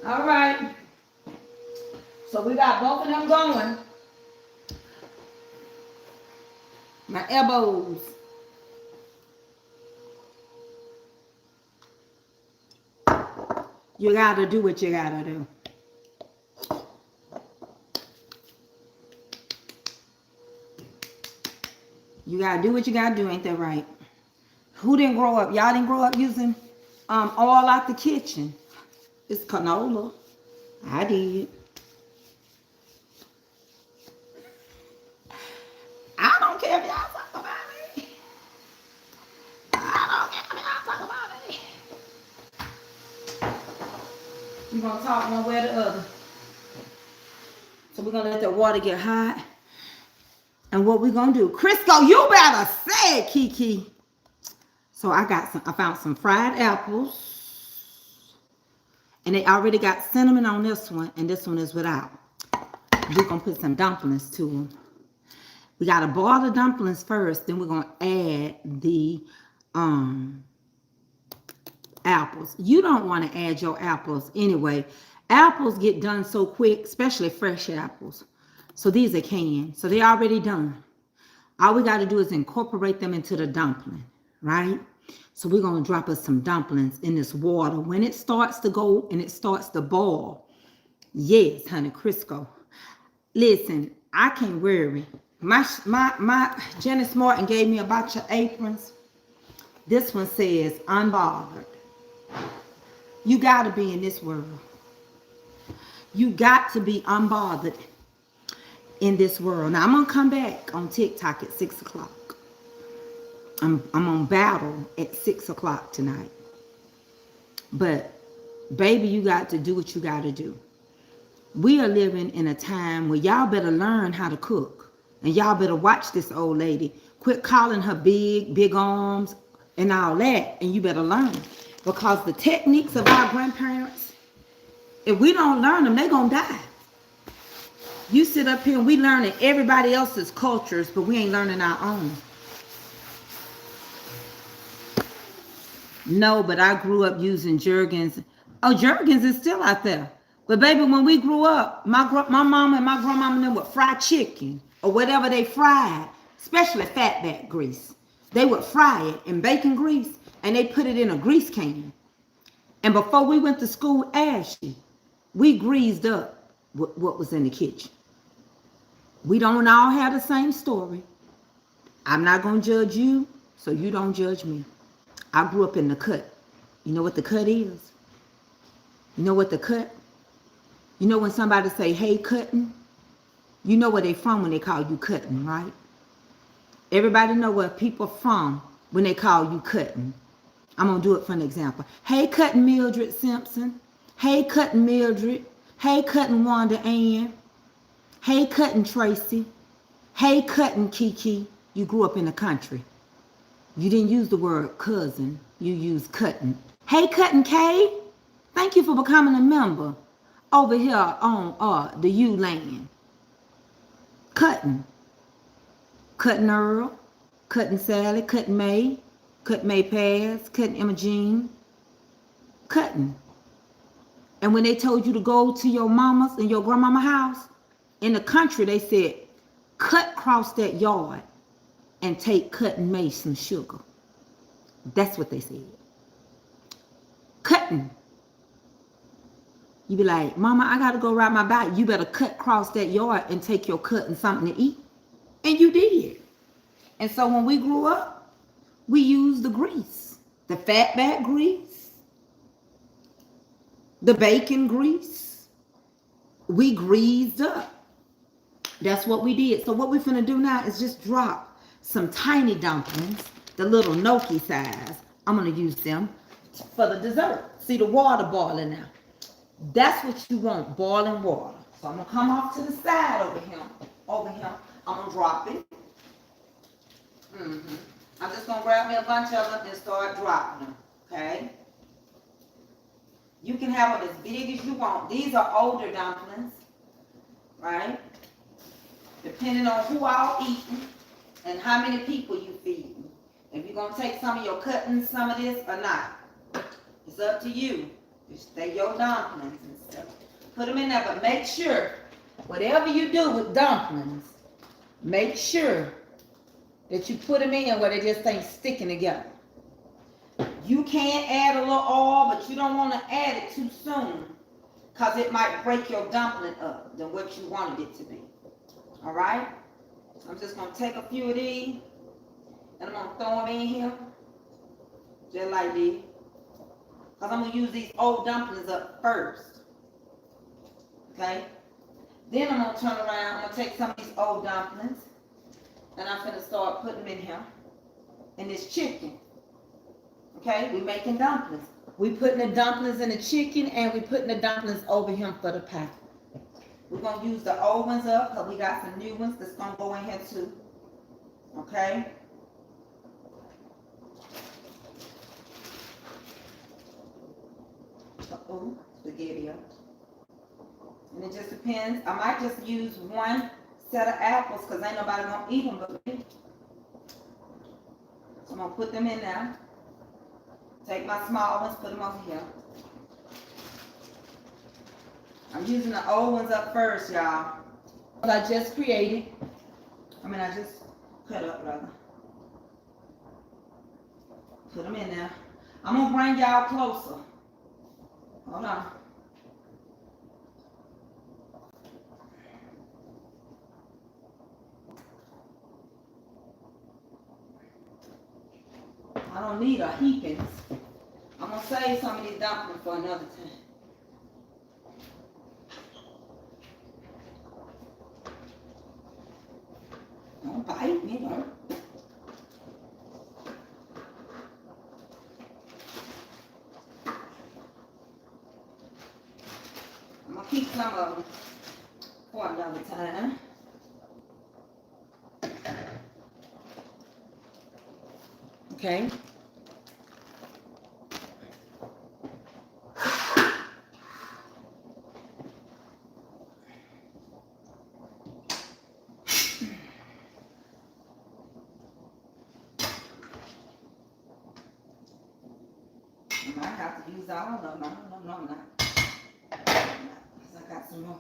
All right. So we got both of them going. My elbows. You gotta do what you gotta do. You gotta do what you gotta do, ain't that right? Who didn't grow up? Y'all didn't grow up using oil out the kitchen. It's canola. I did. I don't care if y'all talk about it. I don't care if y'all talk about it. We're gonna talk one way or the other. So we're gonna let the water get hot. And what we gonna do? Crisco, you better say it, Kiki. So I found some fried apples. And they already got cinnamon on this one, and this one is without. We're gonna put some dumplings to them. We gotta boil the dumplings first, then we're gonna add the apples. You don't want to add your apples anyway. Apples get done so quick, especially fresh apples. So these are canned, so they're already done. All we got to do is incorporate them into the dumpling, right? So we're going to drop us some dumplings in this water. When it starts to go and it starts to boil, yes, honey, Crisco. Listen, I can't worry. My Janice Martin gave me a bunch of aprons. This one says unbothered. You got to be in this world. You got to be unbothered in this world. Now, I'm going to come back on TikTok at 6 o'clock. I'm on battle at 6 o'clock tonight. But, baby, you got to do what you got to do. We are living in a time where y'all better learn how to cook. And y'all better watch this old lady. Quit calling her big arms and all that. And you better learn. Because the techniques of our grandparents, if we don't learn them, they're going to die. You sit up here and we learning everybody else's cultures, but we ain't learning our own. No, but I grew up using Jergens. Oh, Jergens is still out there. But baby, when we grew up, my mama and my grandmama them would fry chicken or whatever they fried, especially fatback grease. They would fry it in bacon grease and they put it in a grease can. And before we went to school, Ashley, we greased up what was in the kitchen. We don't all have the same story. I'm not going to judge you, so you don't judge me. I grew up in the cut. You know what the cut is? You know what the cut? You know when somebody say, hey, cutting? You know where they from when they call you cutting, right? Everybody know where people from when they call you cutting. I'm going to do it for an example. Hey, cutting Mildred Simpson. Hey, cutting Mildred. Hey, cutting Wanda Ann. Hey, cutting Tracy. Hey, cutting Kiki. You grew up in the country. You didn't use the word cousin. You used cutting. Hey, cutting Kay. Thank you for becoming a member over here on the U land. Cutting. Cutting Earl. Cutting Sally. Cutting May. Cutting May Pass. Cutting Emma Jean. Cutting. And when they told you to go to your mama's and your grandmama's house, in the country, they said, cut across that yard and take Cutting May some sugar. That's what they said. Cutting. You be like, Mama, I got to go ride my bike. You better cut across that yard and take your cutting something to eat. And you did. And so when we grew up, we used the grease. The fatback grease. The bacon grease. We greased up. That's what we did. So what we're finna do now is just drop some tiny dumplings, the little gnocchi size. I'm gonna use them for the dessert. See the water boiling now. That's what you want, boiling water. So I'm gonna come off to the side over here. I'm gonna drop it. I'm just gonna grab me a bunch of them and start dropping them, okay? You can have them as big as you want. These are older dumplings, right? Depending on who all eating and how many people you feeding. If you're going to take some of your cuttings, some of this or not. It's up to you. Just stay your dumplings and stuff. Put them in there, but make sure, whatever you do with dumplings, make sure that you put them in where they just ain't sticking together. You can add a little oil, but you don't want to add it too soon because it might break your dumpling up than what you wanted it to be. All right? I'm just going to take a few of these And I'm gonna throw them in here, just like this. Cause I'm gonna use these old dumplings up first. Okay? Then I'm gonna turn around, I'm gonna take some of these old dumplings, and I'm gonna start putting them in here. In this chicken. Okay? We making dumplings. We putting the dumplings in the chicken, and we putting the dumplings over here for the pie. We're gonna use the old ones up, because we got some new ones that's gonna go in here too. Okay? Uh-oh, spaghetti up. And it just depends. I might just use one set of apples, because ain't nobody gonna eat them but me. So I'm gonna put them in there. Take my small ones, put them over here. I'm using the old ones up first, y'all. What I just created. I just cut up, rather. Put them in there. I'm gonna bring y'all closer. Hold on. I don't need a heapings. I'm gonna save some of these dumplings for another time. Don't bite me, bro. I'm gonna keep some of them for another time. Okay. I might have to use all of them. No, I'm not. Because I got some more.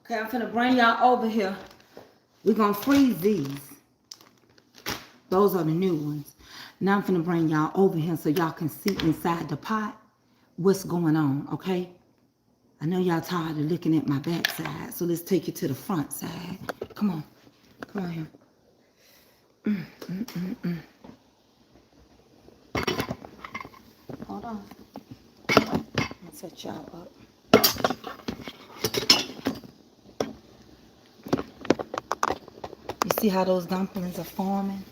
Okay, I'm finna bring y'all over here. We're gonna freeze these. Those are the new ones. Now I'm finna bring y'all over here so y'all can see inside the pot what's going on, okay? I know y'all tired of looking at my back side, so let's take you to the front side. Come on. Come on here. Hold on. I'll set y'all up. You see how those dumplings are forming?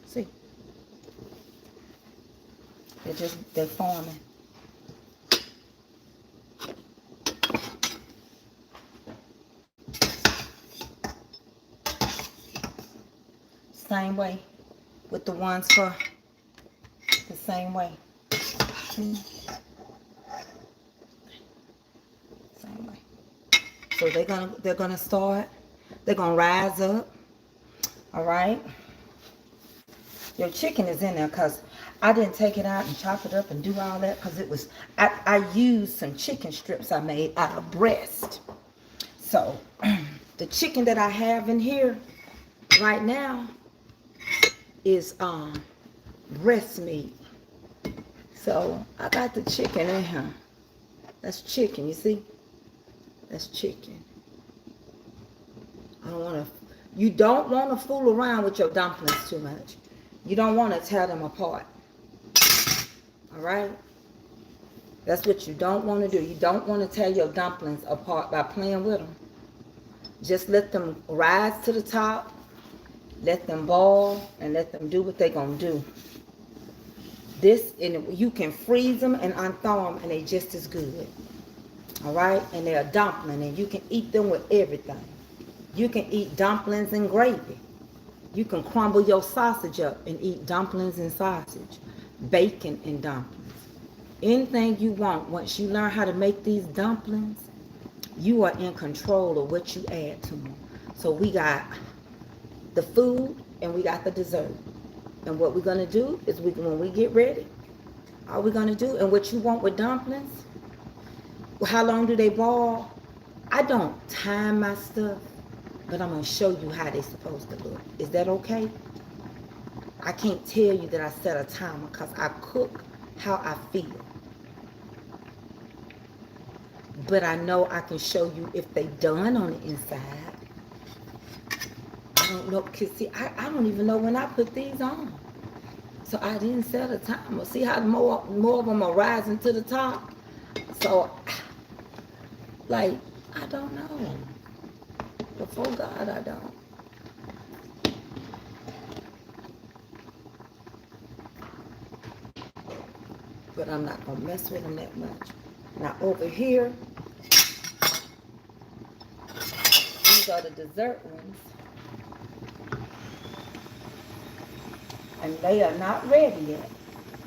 See? They're forming. Same way with the ones for the same way. Same way. So they're gonna start. They're gonna rise up. All right. Your chicken is in there because I didn't take it out and chop it up and do all that because it was. I used some chicken strips I made out of breast. So the chicken that I have in here right now is breast meat. So I got the chicken in here. That's chicken, you see? That's chicken. I don't want to. You don't want to fool around with your dumplings too much. You don't want to tear them apart. All right? That's what you don't want to do. You don't want to tear your dumplings apart by playing with them. Just let them rise to the top, let them boil, and let them do what they're going to do. This, and you can freeze them and unthaw them, and they're just as good. All right? And they're a dumpling, and you can eat them with everything. You can eat dumplings and gravy. You can crumble your sausage up and eat dumplings and sausage, bacon and dumplings. Anything you want. Once you learn how to make these dumplings, you are in control of what you add to them. So we got the food and we got the dessert. And what we're going to do is when we get ready, all we're going to do, and what you want with dumplings, how long do they boil? I don't time my stuff, but I'm going to show you how they're supposed to look. Is that okay? I can't tell you that I set a timer because I cook how I feel. But I know I can show you if they done on the inside. I don't know, because see, I don't even know when I put these on. So I didn't set a timer. See how more of them are rising to the top? So, like, I don't know. Before God, I don't. But I'm not going to mess with them that much. Now, over here, these are the dessert ones. And they are not ready yet.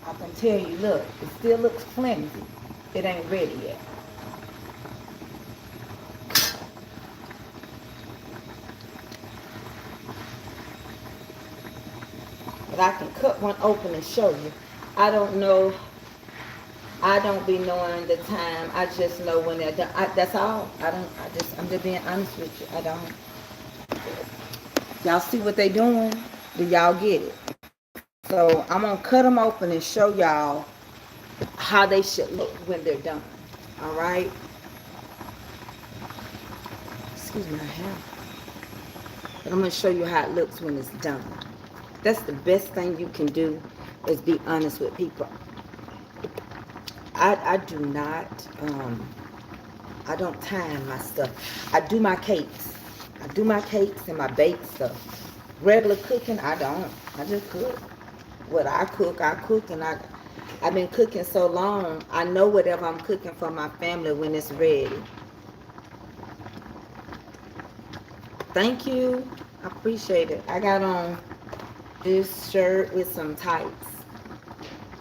I can tell you, look, it still looks flimsy. It ain't ready yet. But I can cut one open and show you. I don't know. I don't be knowing the time. I just know when they're done. That's all. I'm just being honest with you. I don't. Y'all see what they doing? Do y'all get it? So I'm going to cut them open and show y'all how they should look when they're done. All right? Excuse my hair. But I'm going to show you how it looks when it's done. That's the best thing you can do, is be honest with people. I do not, I don't time my stuff. I do my cakes. I do my cakes and my baked stuff. Regular cooking, I don't. I just cook. What I cook, and I've been cooking so long, I know whatever I'm cooking for my family when it's ready. Thank you. I appreciate it. I got on this shirt with some tights.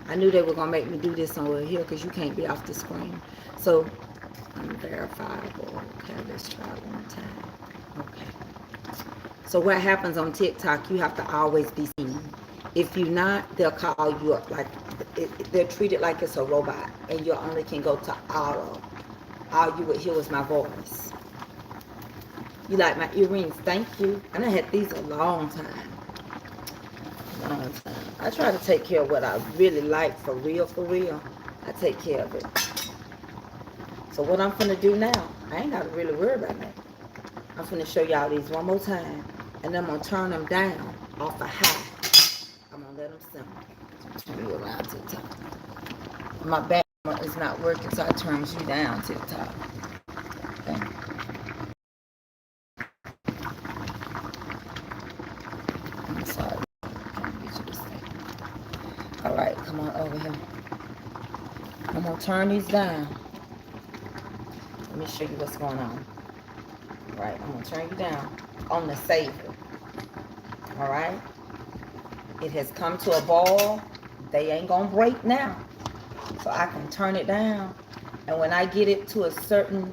I knew they were going to make me do this over here because you can't be off the screen. So, unverifiable. Okay, let's try one time. Okay. So what happens on TikTok, you have to always be seen. If you're not, they'll call you up. Like, they're treated like it's a robot. And you only can go to auto. All you would hear was my voice. You like my earrings? Thank you. And I had these a long time. Long time. I try to take care of what I really like, for real, for real. I take care of it. So what I'm finna do now, I ain't got to really worry about that. I'm finna show y'all these one more time. And then I'm going to turn them down off a high. I'm going to let them simmer. Turn you around to the top. My back is not working, so I turns you down to the top. Okay. I'm sorry. All right, come on over here. I'm going to turn these down. Let me show you what's going on. All right, I'm going to turn you down on the saver. All right. It has come to a boil. They ain't going to break now. So I can turn it down. And when I get it to a certain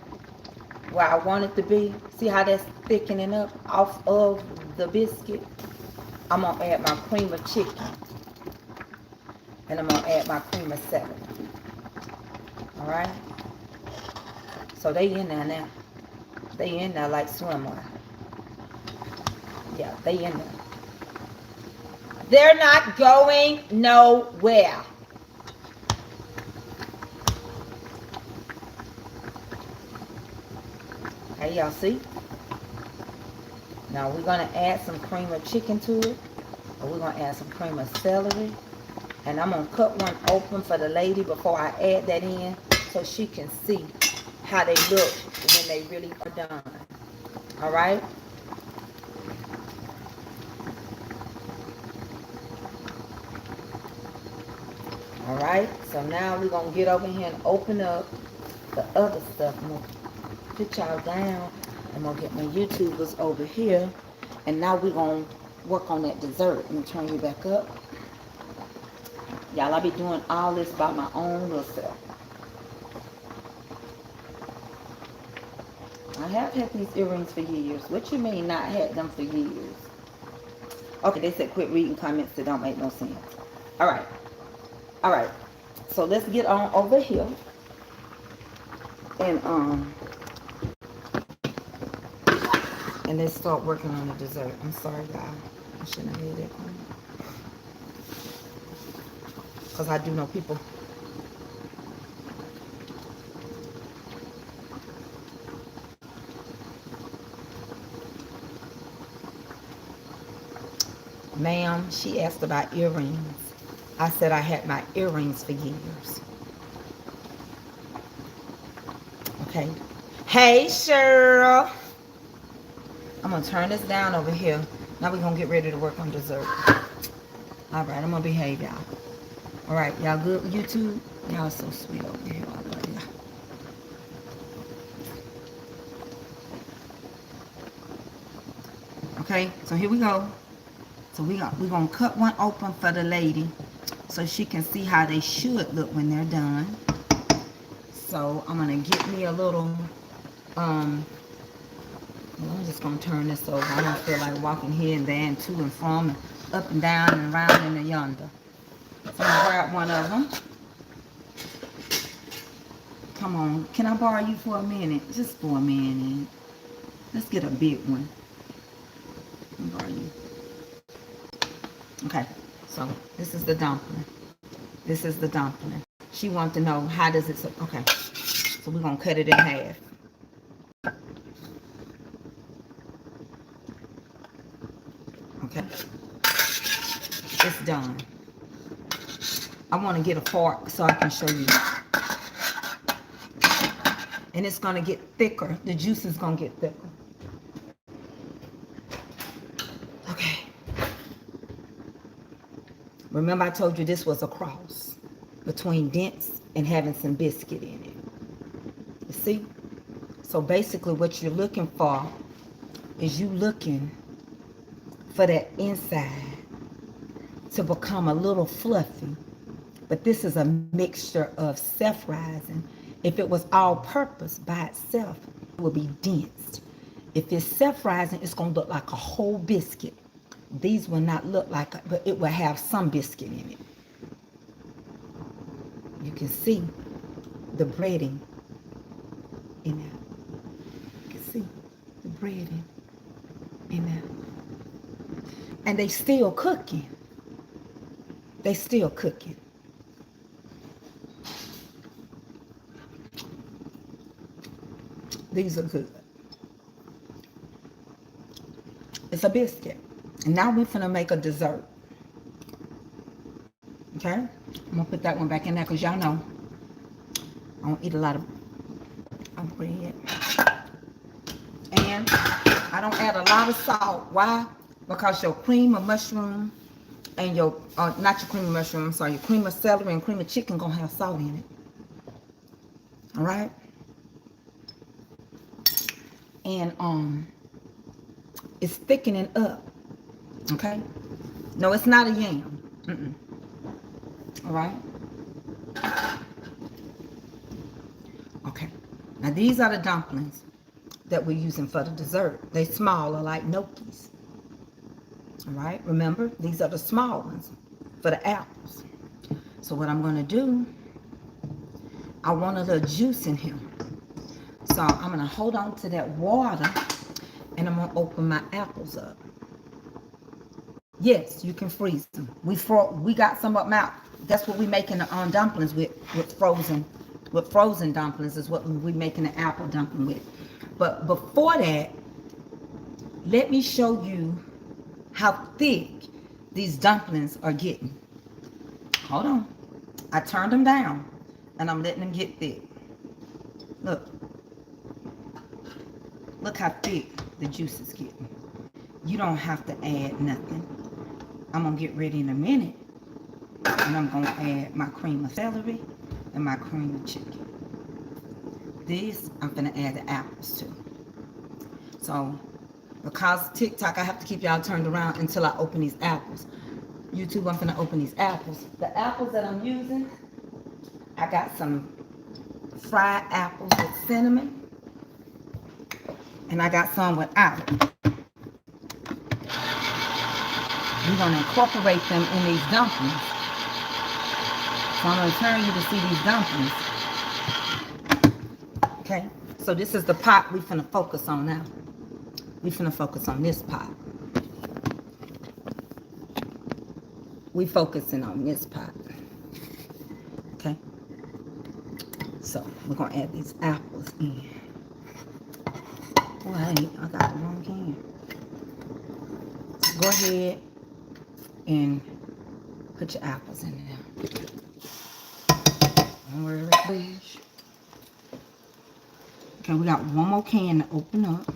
where I want it to be, see how that's thickening up off of the biscuit? I'm going to add my cream of chicken. And I'm going to add my cream of celery. All right? So they in there now. They in there like swimwear. Yeah, they in there. They're not going nowhere. Okay, y'all see? Now we're gonna add some cream of chicken to it. Or we're gonna add some cream of celery. And I'm gonna cut one open for the lady before I add that in so she can see how they look when they really are done. All right? All right, so now we're gonna get over here and open up the other stuff. I'm gonna put y'all down. I'm gonna get my YouTubers over here. And now we're gonna work on that dessert. Let me turn you back up. Y'all, I be doing all this by my own little self. I have had these earrings for years. What you mean not had them for years? Okay, they said quit reading comments that don't make no sense. All right. All right. So let's get on over here. And let's start working on the dessert. I'm sorry, y'all. I shouldn't have made that comment. Because I do know people. Ma'am, she asked about earrings. I said I had my earrings for years. Okay. Hey, Cheryl. I'm going to turn this down over here. Now we're going to get ready to work on dessert. All right, I'm going to behave, y'all. All right, y'all good with YouTube? Y'all so sweet over here. I love y'all. Okay, so here we go. So we're going to cut one open for the lady so she can see how they should look when they're done. So I'm going to get me a little, I'm just going to turn this over. I don't feel like walking here and there and to and from and up and down and around and yonder. So I'm going to grab one of them. Come on. Can I borrow you for a minute? Just for a minute. Let's get a big one. Let me borrow you. Okay. So this is the dumpling. This is the dumpling. She wants to know how does it... Okay. So we're going to cut it in half. Okay. It's done. I want to get a fork so I can show you. And it's going to get thicker. The juice is going to get thicker. Okay. Remember I told you this was a cross between dense and having some biscuit in it. You see? So basically what you're looking for is you looking for that inside to become a little fluffy. But this is a mixture of self-rising. If it was all-purpose by itself, it would be dense. If it's self-rising, it's going to look like a whole biscuit. These will not look like, but it will have some biscuit in it. You can see the breading in there. You can see the breading in there. And they still cooking. They still cooking. These are good. It's a biscuit. And now we're finna make a dessert. Okay? I'm gonna put that one back in there because y'all know I don't eat a lot of bread. And I don't add a lot of salt. Why? Because your cream of mushroom and your, not your cream of mushroom, I'm sorry, your cream of celery and cream of chicken gonna have salt in it. All right? And it's thickening up. Okay? No, it's not a yam. All right? Okay. Now these are the dumplings that we're using for the dessert. They smaller, like gnocchis. All right? Remember, these are the small ones for the apples. So what I'm going to do, I want a little juice in here. So I'm going to hold on to that water and I'm going to open my apples up. Yes, you can freeze them. We got some up now. That's what we making the dumplings with frozen dumplings is what we making the apple dumpling with. But before that, let me show you how thick these dumplings are getting. Hold on. I turned them down and I'm letting them get thick. Look. Look how thick the juice is getting. You don't have to add nothing. I'm going to get ready in a minute. And I'm going to add my cream of celery and my cream of chicken. This, I'm going to add the apples to. So, because TikTok, I have to keep y'all turned around until I open these apples. YouTube, I'm going to open these apples. The apples that I'm using, I got some fried apples with cinnamon. And I got some without it. We're going to incorporate them in these dumplings. So I'm going to turn you to see these dumplings. Okay? So this is the pot we're finna focus on now. We're finna focus on this pot. We're focusing on this pot. Okay? So we're going to add these apples in. Oh, I got the wrong can. So go ahead and put your apples in there. Don't worry, please. Okay, we got one more can to open up.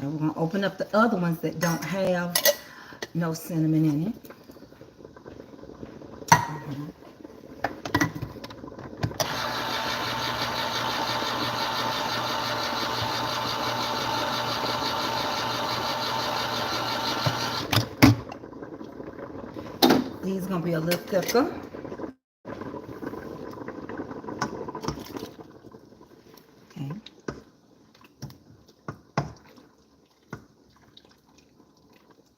And we're going to open up the other ones that don't have no cinnamon in it. These are going to be a little thicker. Okay.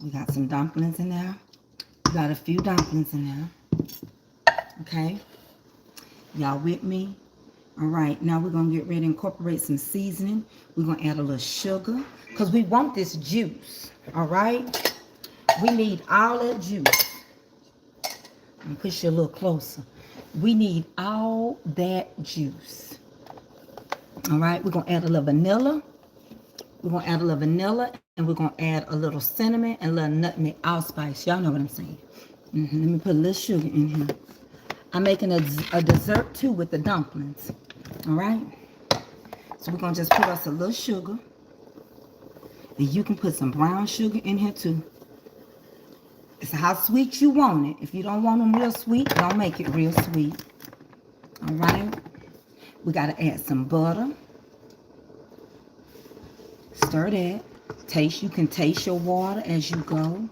We got some dumplings in there. We got a few dumplings in there. Okay. Y'all with me? All right. Now we're going to get ready to incorporate some seasoning. We're going to add a little sugar because we want this juice. All right. We need all that juice. I'm going to push you a little closer. We need all that juice. All right. We're going to add a little vanilla. We're going to add a little vanilla. And we're going to add a little cinnamon and a little nutmeg allspice. Y'all know what I'm saying. Let me put a little sugar in here. I'm making a dessert too with the dumplings. All right. So we're going to just put us a little sugar. And you can put some brown sugar in here too. It's how sweet you want it. If you don't want them real sweet, don't make it real sweet. All right. We got to add some butter. Stir that. Taste. You can taste your water as you go.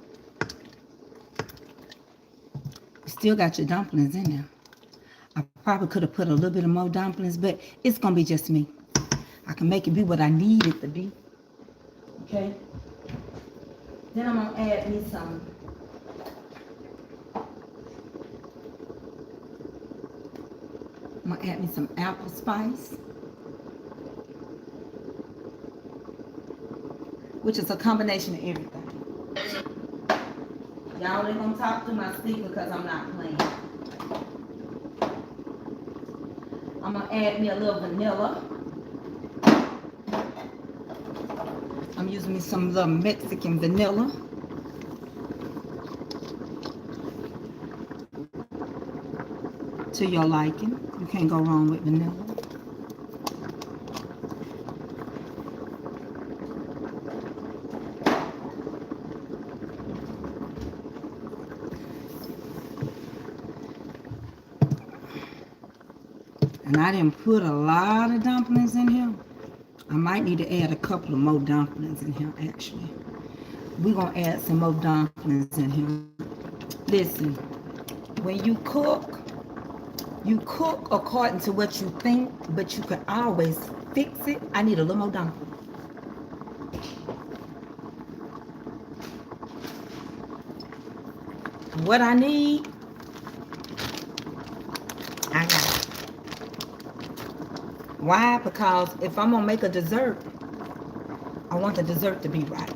You still got your dumplings in there. I probably could have put a little bit of more dumplings, but it's going to be just me. I can make it be what I need it to be. Okay. Then I'm going to add me some. I'm going to add me some apple spice, which is a combination of everything. Y'all ain't going to talk through my speaker because I'm not playing. I'm going to add me a little vanilla. I'm using me some little Mexican vanilla. To your liking. You can't go wrong with vanilla. And I didn't put a lot of dumplings in here. I might need to add a couple of more dumplings in here, actually. We're going to add some more dumplings in here. Listen, when you cook according to what you think, but you can always fix it. I need a little more dumpling. What I need, I got it. Why? Because if I'm going to make a dessert, I want the dessert to be right.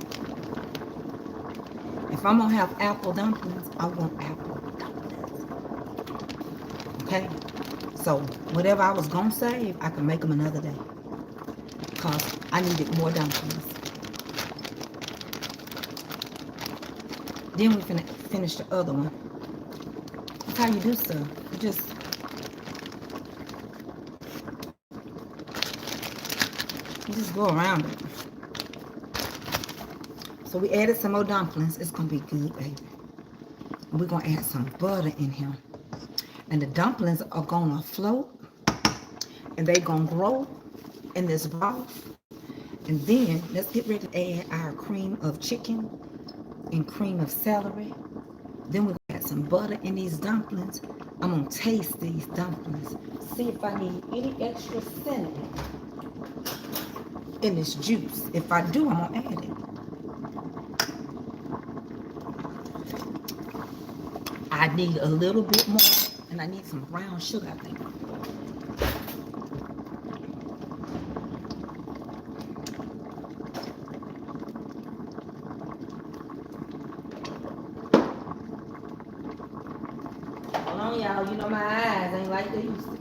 If I'm going to have apple dumplings, I want apple dumplings. Okay? So whatever I was gonna save, I can make them another day. Because I needed more dumplings. Then we finish the other one. That's how you do stuff. You just go around it. So we added some more dumplings. It's gonna be good, baby. And we're gonna add some butter in here. And the dumplings are gonna float and they gonna grow in this broth. And then let's get ready to add our cream of chicken and cream of celery. Then we're gonna add some butter in these dumplings. I'm gonna taste these dumplings. See if I need any extra cinnamon in this juice. If I do, I'm gonna add it. I need a little bit more, and I need some brown sugar, I think. Hold on, y'all. You know my eyes ain't like they used to.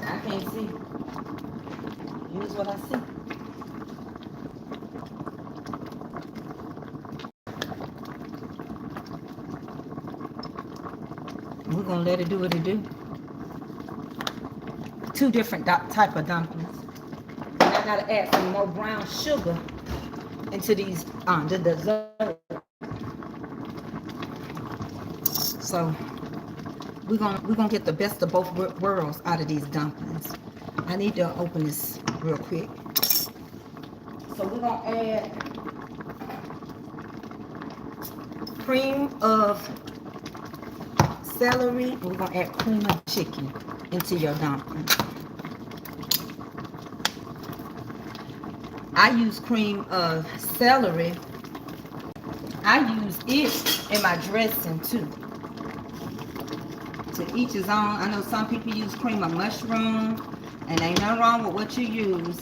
I can't see. Use what I see. We're gonna let it do what it do. Two different type of dumplings. And I gotta add some more brown sugar into these the dessert. So we're gonna get the best of both worlds out of these dumplings. I need to open this real quick. So we're gonna add cream of celery, and we're gonna add cream of chicken into your dumplings. I use cream of celery. I use it in my dressing too. To each his own. I know some people use cream of mushroom, and ain't nothing wrong with what you use.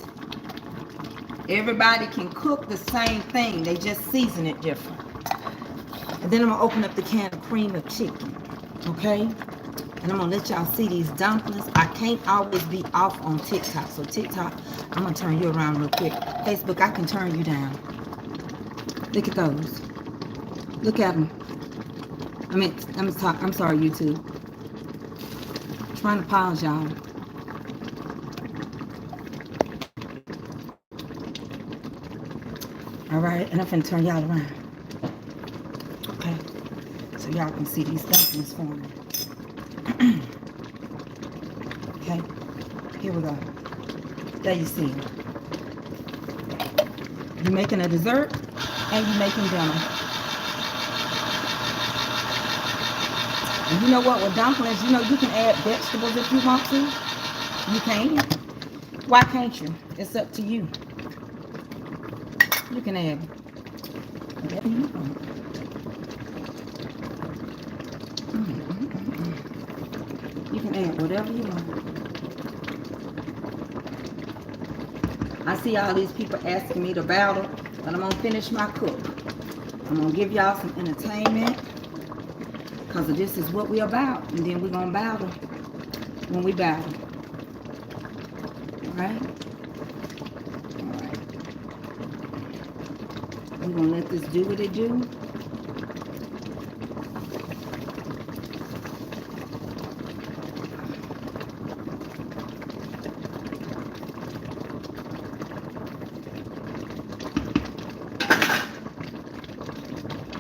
Everybody can cook the same thing. They just season it different. And then I'm gonna open up the can of cream of chicken. Okay? And I'm gonna let y'all see these dumplings. I can't always be off on TikTok. So TikTok, I'm gonna turn you around real quick. Facebook, I can turn you down. Look at those. Look at them. I'm sorry, YouTube. I'm trying to pause y'all. All right, and I'm finna turn y'all around. Okay, so y'all can see these dumplings forming. Okay, here we go. There you see. You're making a dessert and you're making dinner. And you know what, with dumplings, you know you can add vegetables if you want to. You can. Why can't you? It's up to you. You can add whatever you want. You can add whatever you want. I see all these people asking me to battle, but I'm gonna finish my cook. I'm gonna give y'all some entertainment, because this is what we're about, and then we're gonna battle when we battle. Alright? Alright. We're gonna let this do what it do.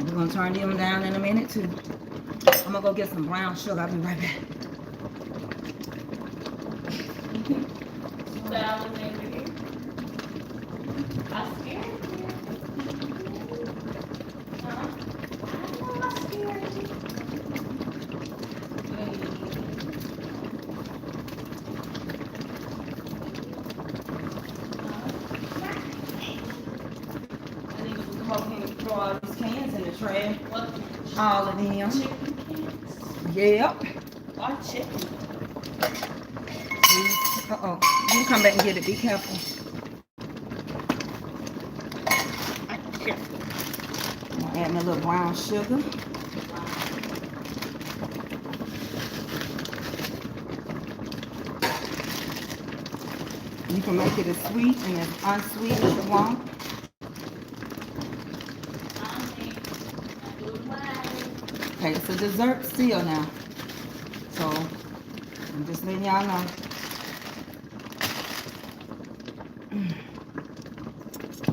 We're gonna turn them down in a minute too. I'm gonna go get some brown sugar. I'll be right back. Throw all these cans in the trash. All of them. Chicken cans? Yep. Why chicken? Uh-oh. You can come back and get it. Be careful. me a little brown sugar. You can make it as sweet and as unsweet as you want. Okay, it's a dessert still now. So, I'm just letting y'all know.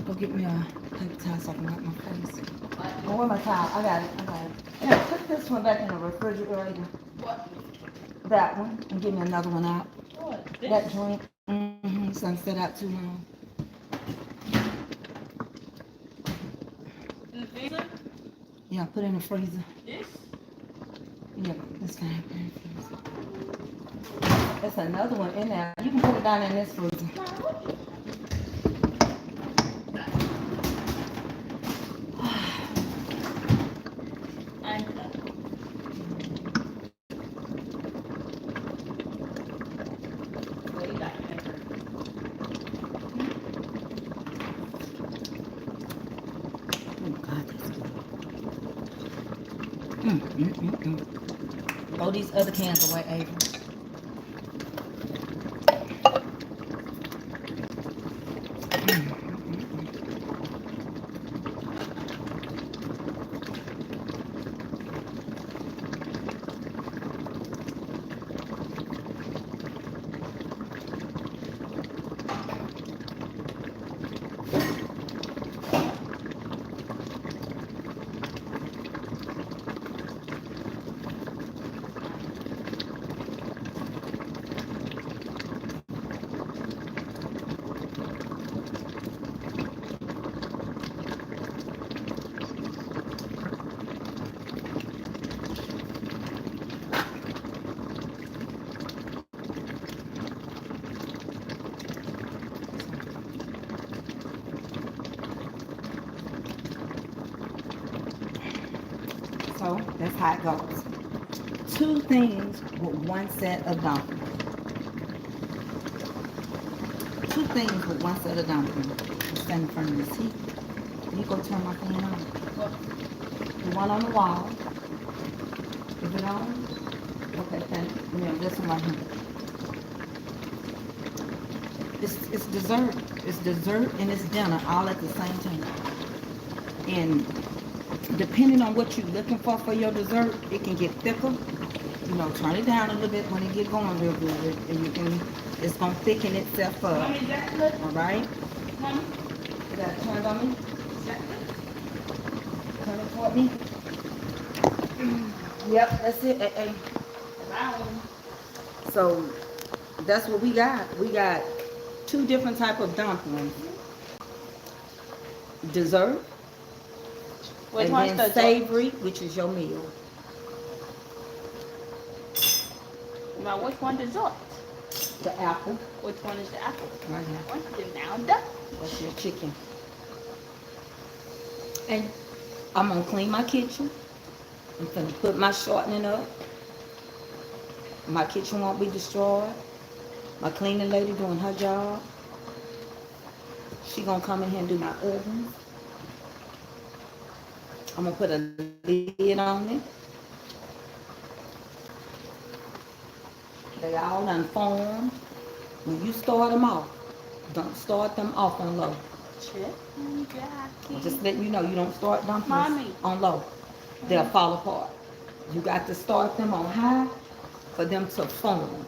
Go get me a paper towel so I can wipe my face. Oh, where's my towel? I got it. Yeah, put this one back in the refrigerator. What? That one. And give me another one out. What? That drink. So I'm set out too long. In the freezer? Yeah, put it in the freezer. This? Yeah, that's fine. Put it in the freezer. There's another one in there. You can put it down in this freezer. I'm done. Well, you got pepper. Oh, God, that's good. Throw these other cans away, Ava. So that's how it goes. 2 things with 1 set of dumplings. 2 things with 1 set of dumplings. I'm standing in front of this heat. You go turn my fan on. The one on the wall. Is it on? Okay, thank you. Yeah, this one right here. It's dessert. It's dessert and it's dinner all at the same time. And depending on what you're looking for your dessert, it can get thicker. You know, turn it down a little bit when it get going real good, and you can. It's gonna thicken itself up. Mommy, is that good? All right. Mommy? You got it turned on me. Is that good? Turn it toward me. Yep, that's it. Hey. Wow. So that's what we got. We got 2 different type of dumplings. Dessert. Which And one's then the savory, which is your meal. Now, which one dessert? The apple. Which one is the apple? Right here. One is now done. That's your chicken. And I'm gonna clean my kitchen. I'm gonna put my shortening up. My kitchen won't be destroyed. My cleaning lady doing her job. She gonna come in here and do my ovens. I'm gonna put a lid on it. They all done formed. When you start them off, don't start them off on low. I'm just letting you know, you don't start dumplings Mommy. on low. They'll fall apart. You got to start them on high for them to form.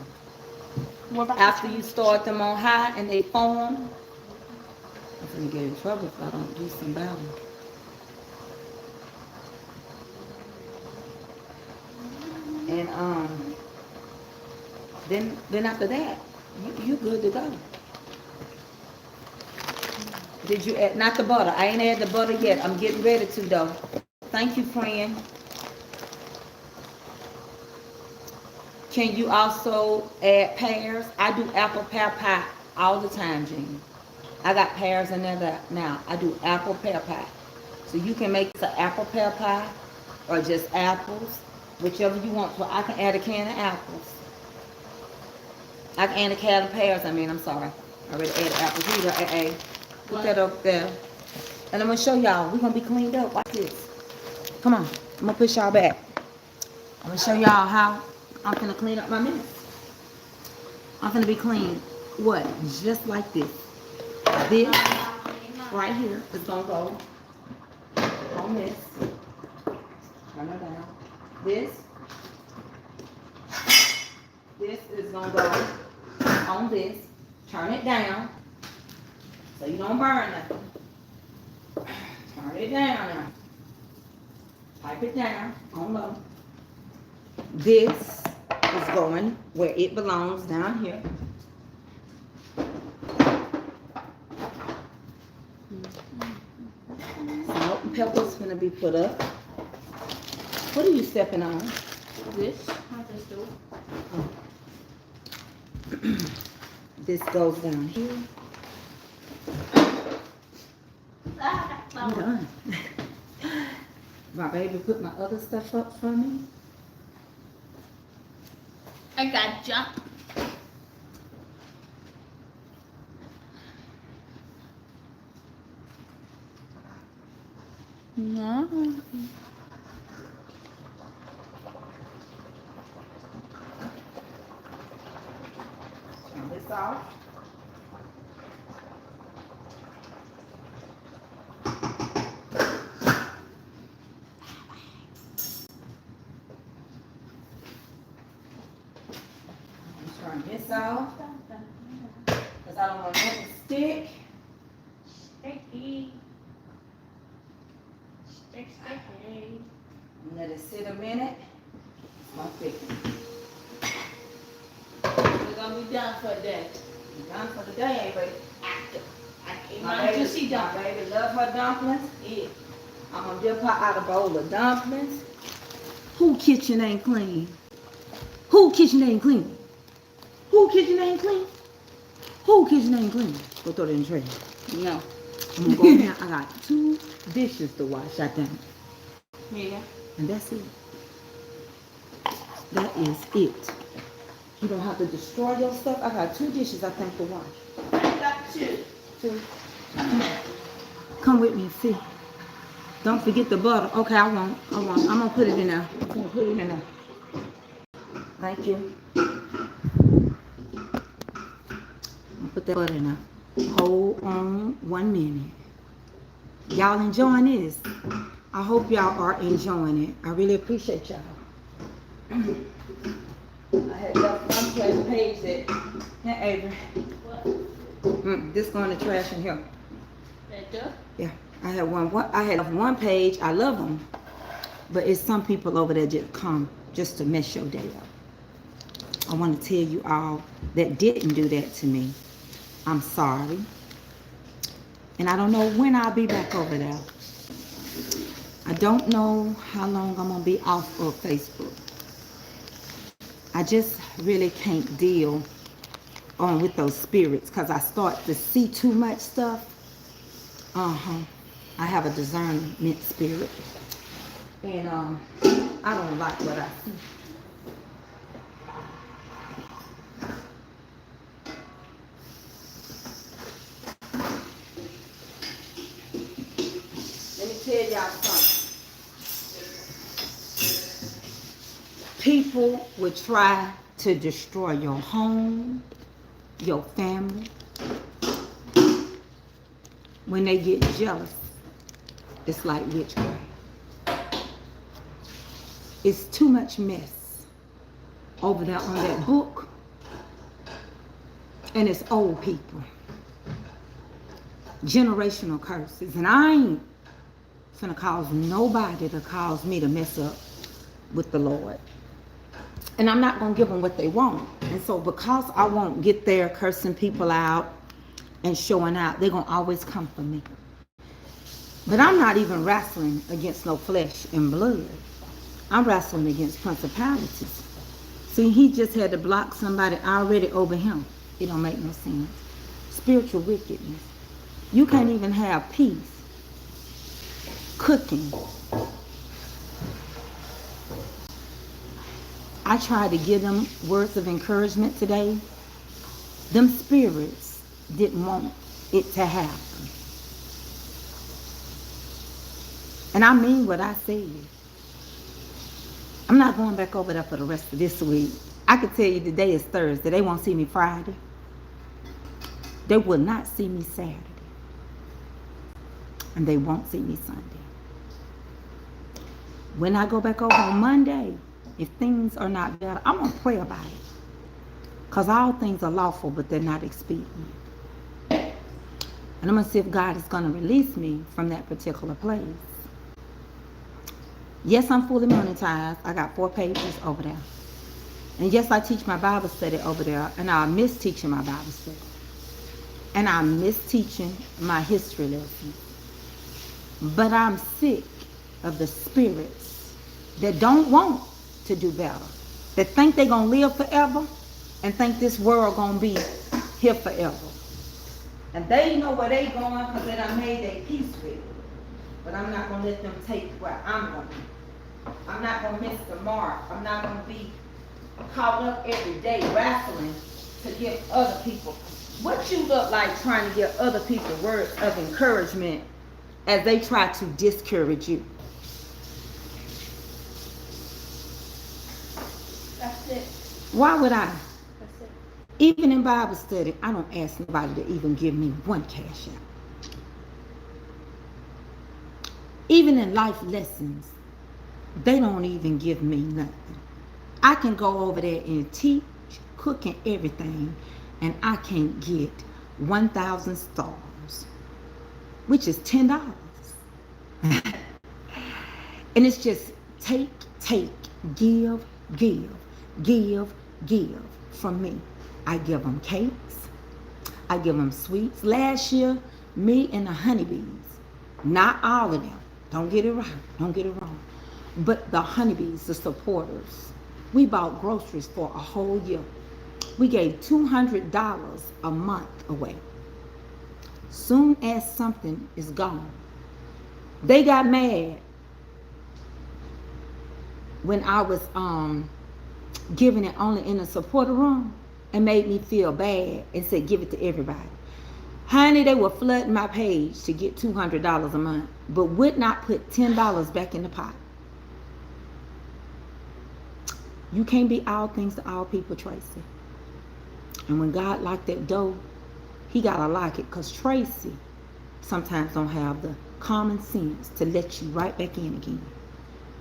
What about After you start them on high and they form, I'm gonna get in trouble if I don't do some balance. And then after that, you good to go. Did you add, not the butter, I ain't add the butter yet, I'm getting ready to though. Thank you, friend. Can you also add pears? I do apple pear pie all the time, Jean. I got pears in there now. I do apple pear pie. So you can make an apple pear pie or just apples, whichever you want. So I can add a can of apples. I can add a can of pears, I'm sorry. I already added apples. Here, put that up there. And I'm going to show y'all. We're going to be cleaned up. Watch this. Come on. I'm gonna push y'all back. I'm gonna show y'all how I'm gonna clean up my mess. I'm gonna be clean. What? Just like this. This right here is gonna go on this. Turn it down. This is gonna go on this. Turn it down so you don't burn nothing. Turn it down now. Pipe it down on low. This is going where it belongs, down here. Salt and pepper's gonna be put up. What are you stepping on? This. How's this do? This goes down here. I'm done. My baby put my other stuff up for me. I got jump. No. Turn this off. Turn this off because I don't want it to stick. Sticky. Sticky. Let it sit a minute. It's gonna thicken. We're gonna be done for the day. We're done for the day, baby. My juicy My dumpling. baby love her dumplings. Yeah. I'm gonna dip her out a bowl of dumplings. Who kitchen ain't clean? Who kitchen ain't clean? Who kitchen ain't clean? Who kitchen ain't clean? Go throw it in the trash. No. I'm gonna go in there. I got 2 dishes to wash, I think. Yeah. And that's it. That is it. You don't have to destroy your stuff. I got 2 dishes, I think, to wash. I got 2. 2. Come with me and see. Don't forget the butter. Okay, I won't. I'm gonna put it in there. I'm gonna put it in there. Thank you. Put that butter in there. Hold on 1 minute. Y'all enjoying this? I hope y'all are enjoying it. I really appreciate y'all. I had left one page that. Yeah, Avery. What? This going to trash in here. That duck? Yeah, I had one page. I love them, but it's some people over there just come just to mess your day up. I want to tell you all that didn't do that to me. I'm sorry. And I don't know when I'll be back over there. I don't know how long I'm going to be off of Facebook. I just really can't deal with those spirits because I start to see too much stuff. I have a discernment spirit. And I don't like what I see. Let me tell y'all something. People would try to destroy your home, your family. When they get jealous, it's like witchcraft. It's too much mess over there on that book. And it's old people. Generational curses. And I ain't finna cause nobody to cause me to mess up with the Lord. And I'm not gonna give them what they want. And so because I won't get there cursing people out and showing out, they're gonna always come for me. But I'm not even wrestling against no flesh and blood. I'm wrestling against principalities. See, he just had to block somebody already over him. It don't make no sense. Spiritual wickedness. You can't even have peace. Cooking. I tried to give them words of encouragement today. Them spirits didn't want it to happen. And I mean what I said. I'm not going back over there for the rest of this week. I can tell you today is Thursday. They won't see me Friday. They will not see me Saturday. And they won't see me Sunday. When I go back over on Monday, if things are not better, I'm going to pray about it. Because all things are lawful, but they're not expedient. And I'm going to see if God is going to release me from that particular place. Yes, I'm fully monetized. I got 4 pages over there. And yes, I teach my Bible study over there. And I miss teaching my Bible study. And I miss teaching my history lessons. But I'm sick of the spirits that don't want to do better. That think they're going to live forever and think this world going to be here forever. And they know where they going because they done made their peace with it. But I'm not going to let them take where I'm going to be. I'm not going to miss the mark. I'm not going to be caught up every day wrestling to give other people. What you look like trying to give other people words of encouragement as they try to discourage you? That's it. Why would I? That's it. Even in Bible study, I don't ask nobody to even give me one cash out. Even in life lessons, they don't even give me nothing. I can go over there and teach, cook, and everything, and I can get 1,000 stars, which is $10. And it's just take, give, from me. I give them cakes. I give them sweets. Last year, me and the honeybees, not all of them, don't get it wrong, but the honeybees, the supporters, we bought groceries for a whole year. We gave $200 a month away. Soon as something is gone, they got mad when I was giving it only in the supporter room and made me feel bad and said give it to everybody. Honey, they were flooding my page to get $200 a month, but would not put $10 back in the pot. You can't be all things to all people, Tracy. And when God locked that door, he gotta lock it, because Tracy sometimes don't have the common sense to let you right back in again,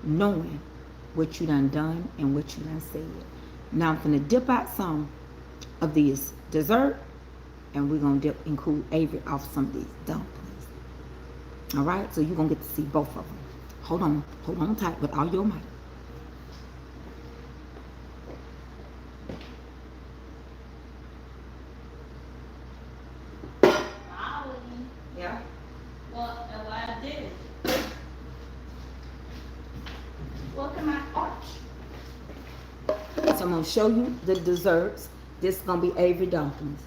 knowing what you done and what you done said. Now I'm gonna dip out some of these dessert, and we're gonna include Avery off some of these dumplings. All right, so you're gonna get to see both of them. Hold on tight with all your might. Yeah. Well, and what I did. Look at my arch. So I'm gonna show you the desserts. This is gonna be Avery dumplings,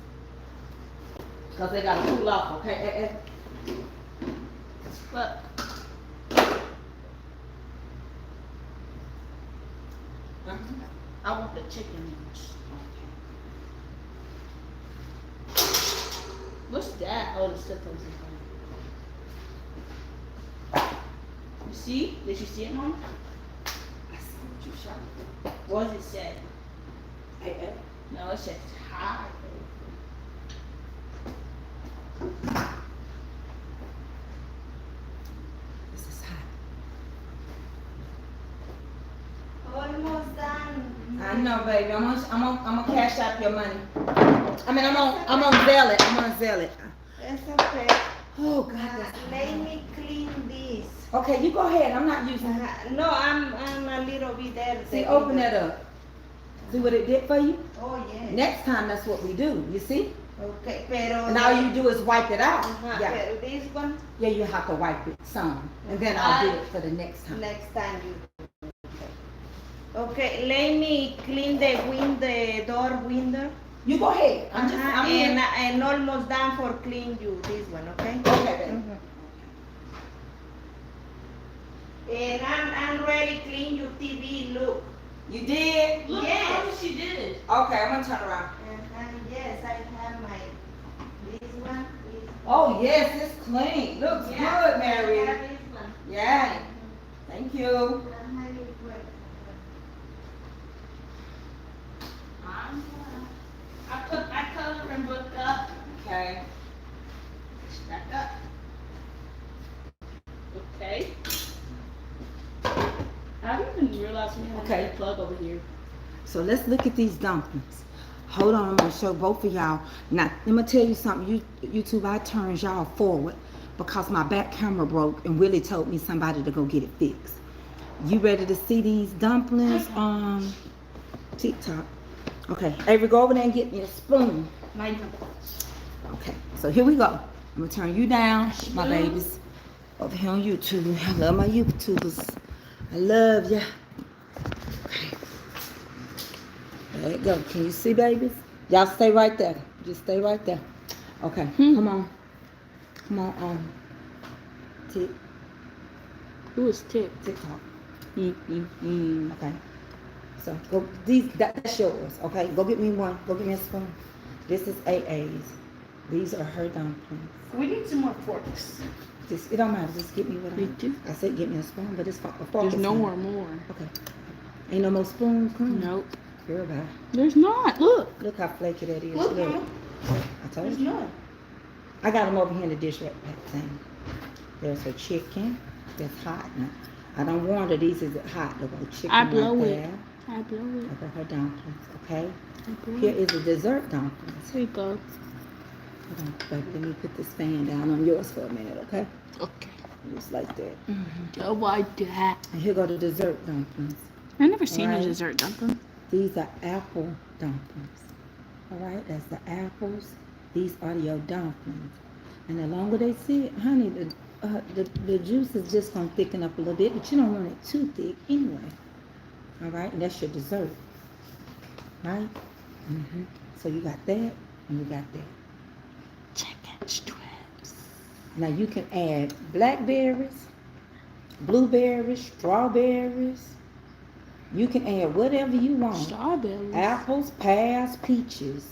because they gotta cool off, okay? Look. I want the chicken wings. What's that? Oh, the slippers. You see? Did you see it, Mom? I see what you shot. What does it say? Hey. No, it says hi. This is hot. Almost done. I know, baby. I'm gonna cash out your money. I mean, I'm gonna sell it. It's okay. Oh God, that's Let me clean this. okay. You go ahead. I'm not using it. No, I'm a little bit there. See, open that up. See what it did for you? Oh, yes. Next time, that's what we do. You see? Okay, pero... And all you do is wipe it out. Yeah. Pero this one, Yeah, you have to wipe it some, and then I'll do it for the next time. next time you do. Okay, let me clean the door window. You go ahead. I'm here. And almost done for clean you this one, okay? Okay, baby. And I'm ready clean your TV, look. You did? Look, Yes. how did she did it? Okay, I'm gonna turn around. Yes, I have my, this one. Oh yes, it's clean. Looks Yeah, good, Mary. I have this one. Yeah. Thank you. I put my coloring book up. Okay. Back up. Okay. I didn't even realize we had Okay. a plug over here. So let's look at these dumplings. Hold on, I'm gonna show both of y'all. Now, let me tell you something. YouTube, I turned y'all forward because my back camera broke and Willie told me somebody to go get it fixed. You ready to see these dumplings on TikTok? Okay, Avery, go over there and get me a spoon. Okay, so here we go. I'm gonna turn you down, my babies. Over here on YouTube. I love my YouTubers. I love ya. Okay. There you go. Can you see, babies? Y'all stay right there. Just stay right there. Okay, come on. Come on, Who is Tip? TikTok. Mm-mm-mm. Okay. So go that's yours. Okay. Go get me one. Go get me a spoon. This is AA's. These are her dumplings. We need some more forks. It don't matter. Just get me what We do. I said. Get me a spoon, but it's a fork. There's is no fine. more. Okay. Ain't no more spoons. Come on. Nope. Girl, bye. There's not. Look. Look how flaky that is. Look, Look. Mama. I told There's you. none. I got them over here in the dish rack thing. There's a chicken that's hot now. I don't want her. These is hot. Look, a chicken I blow right it. there. I blow it. Look at her dumplings. Okay. I blow Here it. is a dessert dumplings. Here you go. Hold on, baby. Let me put this fan down on yours for a minute, okay? Okay. Just like that. Oh, why that? And here go the dessert dumplings. I never seen Alright. a dessert dumpling. These are apple dumplings. All right, that's the apples. These are your dumplings. And the longer they sit, honey, the juice is just gonna thicken up a little bit, but you don't want it too thick anyway. All right, and that's your dessert, right? So you got that, and you got that. Chicken strips. Now you can add blackberries, blueberries, strawberries. You can add whatever you want. Strawberries. Apples, pears, peaches,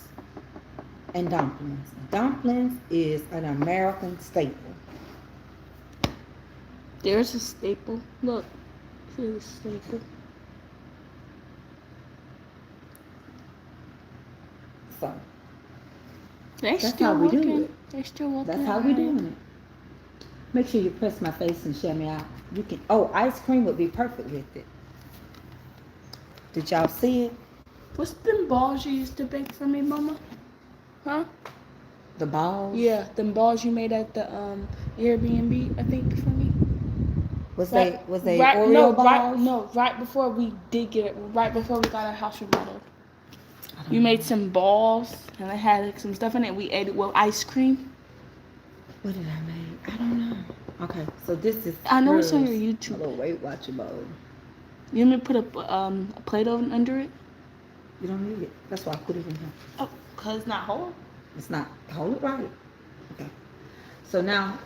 and dumplings. Dumplings is an American staple. There's a staple. Look. Here's a staple. So They're That's still how we do working. it. They're still working. that's how we doing it. Make sure you press my face and shut me out. You can. Oh, ice cream would be perfect with it. Did y'all see it? What's them balls you used to bake for me, Mama? Huh? The balls. Yeah, them balls you made at the Airbnb, I think, for me. Was Right- they right, Oreo no, balls? right before we did get it, right before we got our house remodeled. You made some balls, and I had like, some stuff in it. We ate it with ice cream. What did I make? I don't know. Okay, so this is. I know it's on hers. your YouTube. Oh, Weight Watcher bowl. You want me to put a plate on under it? You don't need it. That's why I put it in here. Oh, cause it's not whole. It's not. Hold it right. Okay. So now,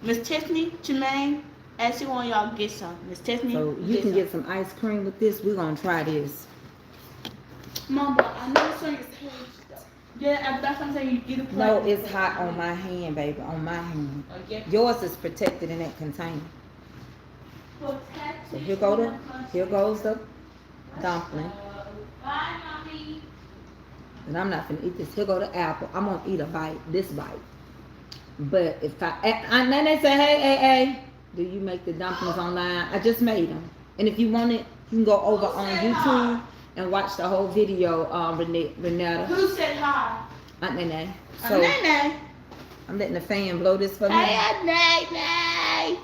Miss Tiffany, Jermaine, ask you one of y'all get some. Miss Tiffany, so you can get some ice cream with this. We're gonna try this. Mama, I know it's on your page though. Yeah, that's what I'm saying. You get a plate. No, it's hot on my hand, baby. On my hand. Okay. Yours is protected in that container. So here goes the dumpling. Bye, mommy. And I'm not gonna eat this. Here go the apple. I'm gonna eat a bite, this bite. But if and then they say, hey, do you make the dumplings online? I just made them. And if you want it, you can go over on YouTube and watch the whole video, Renetta, Who said hi? Aunt Nene. So Nene. I'm letting the fan blow this for me. Hey, Aunt Nene.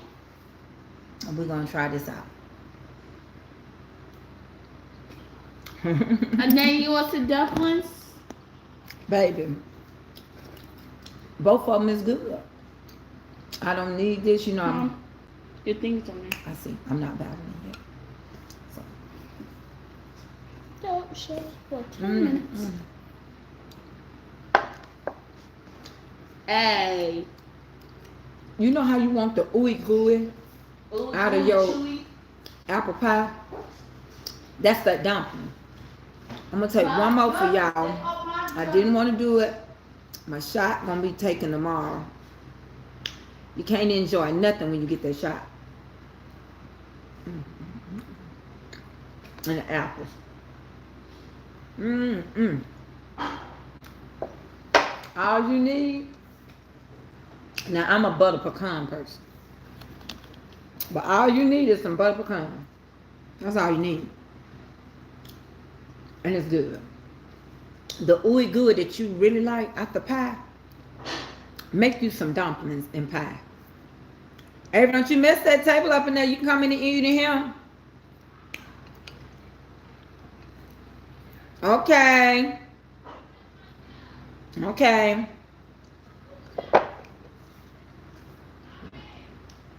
And we're gonna try this out. And then you want some dumplings? Baby, both of them is good. I don't need this, you know. Your thing's on there. I see. I'm not battling yet. So. Don't share for 10 minutes. Hey. You know how you want the ooey gooey out of your apple pie? That's that dumpling. I'm gonna take one more for y'all. I didn't want to do it. My shot gonna be taken tomorrow. You can't enjoy nothing when you get that shot. And the apples. Mm-mm. All you need. Now I'm a butter pecan person. But all you need is some butter pecan. That's all you need. And it's good. The ooey gooey that you really like after pie, make you some dumplings and pie. Hey, don't you mess that table up in there. You can come in and eat in here. Okay. Okay.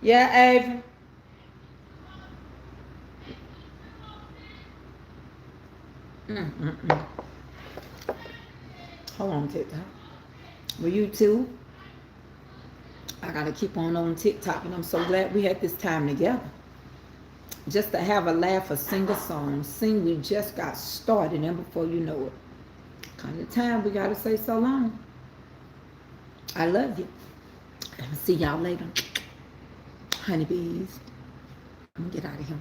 Yeah, Ava. Mm-mm-mm. Hold on, TikTok. Well, you too. I gotta keep on TikTok, and I'm so glad we had this time together. Just to have a laugh or sing a song. Sing, we just got started, and before you know it, kind of time we gotta say so long. I love you. I'm gonna see y'all later. Honeybees. I'm gonna get out of here.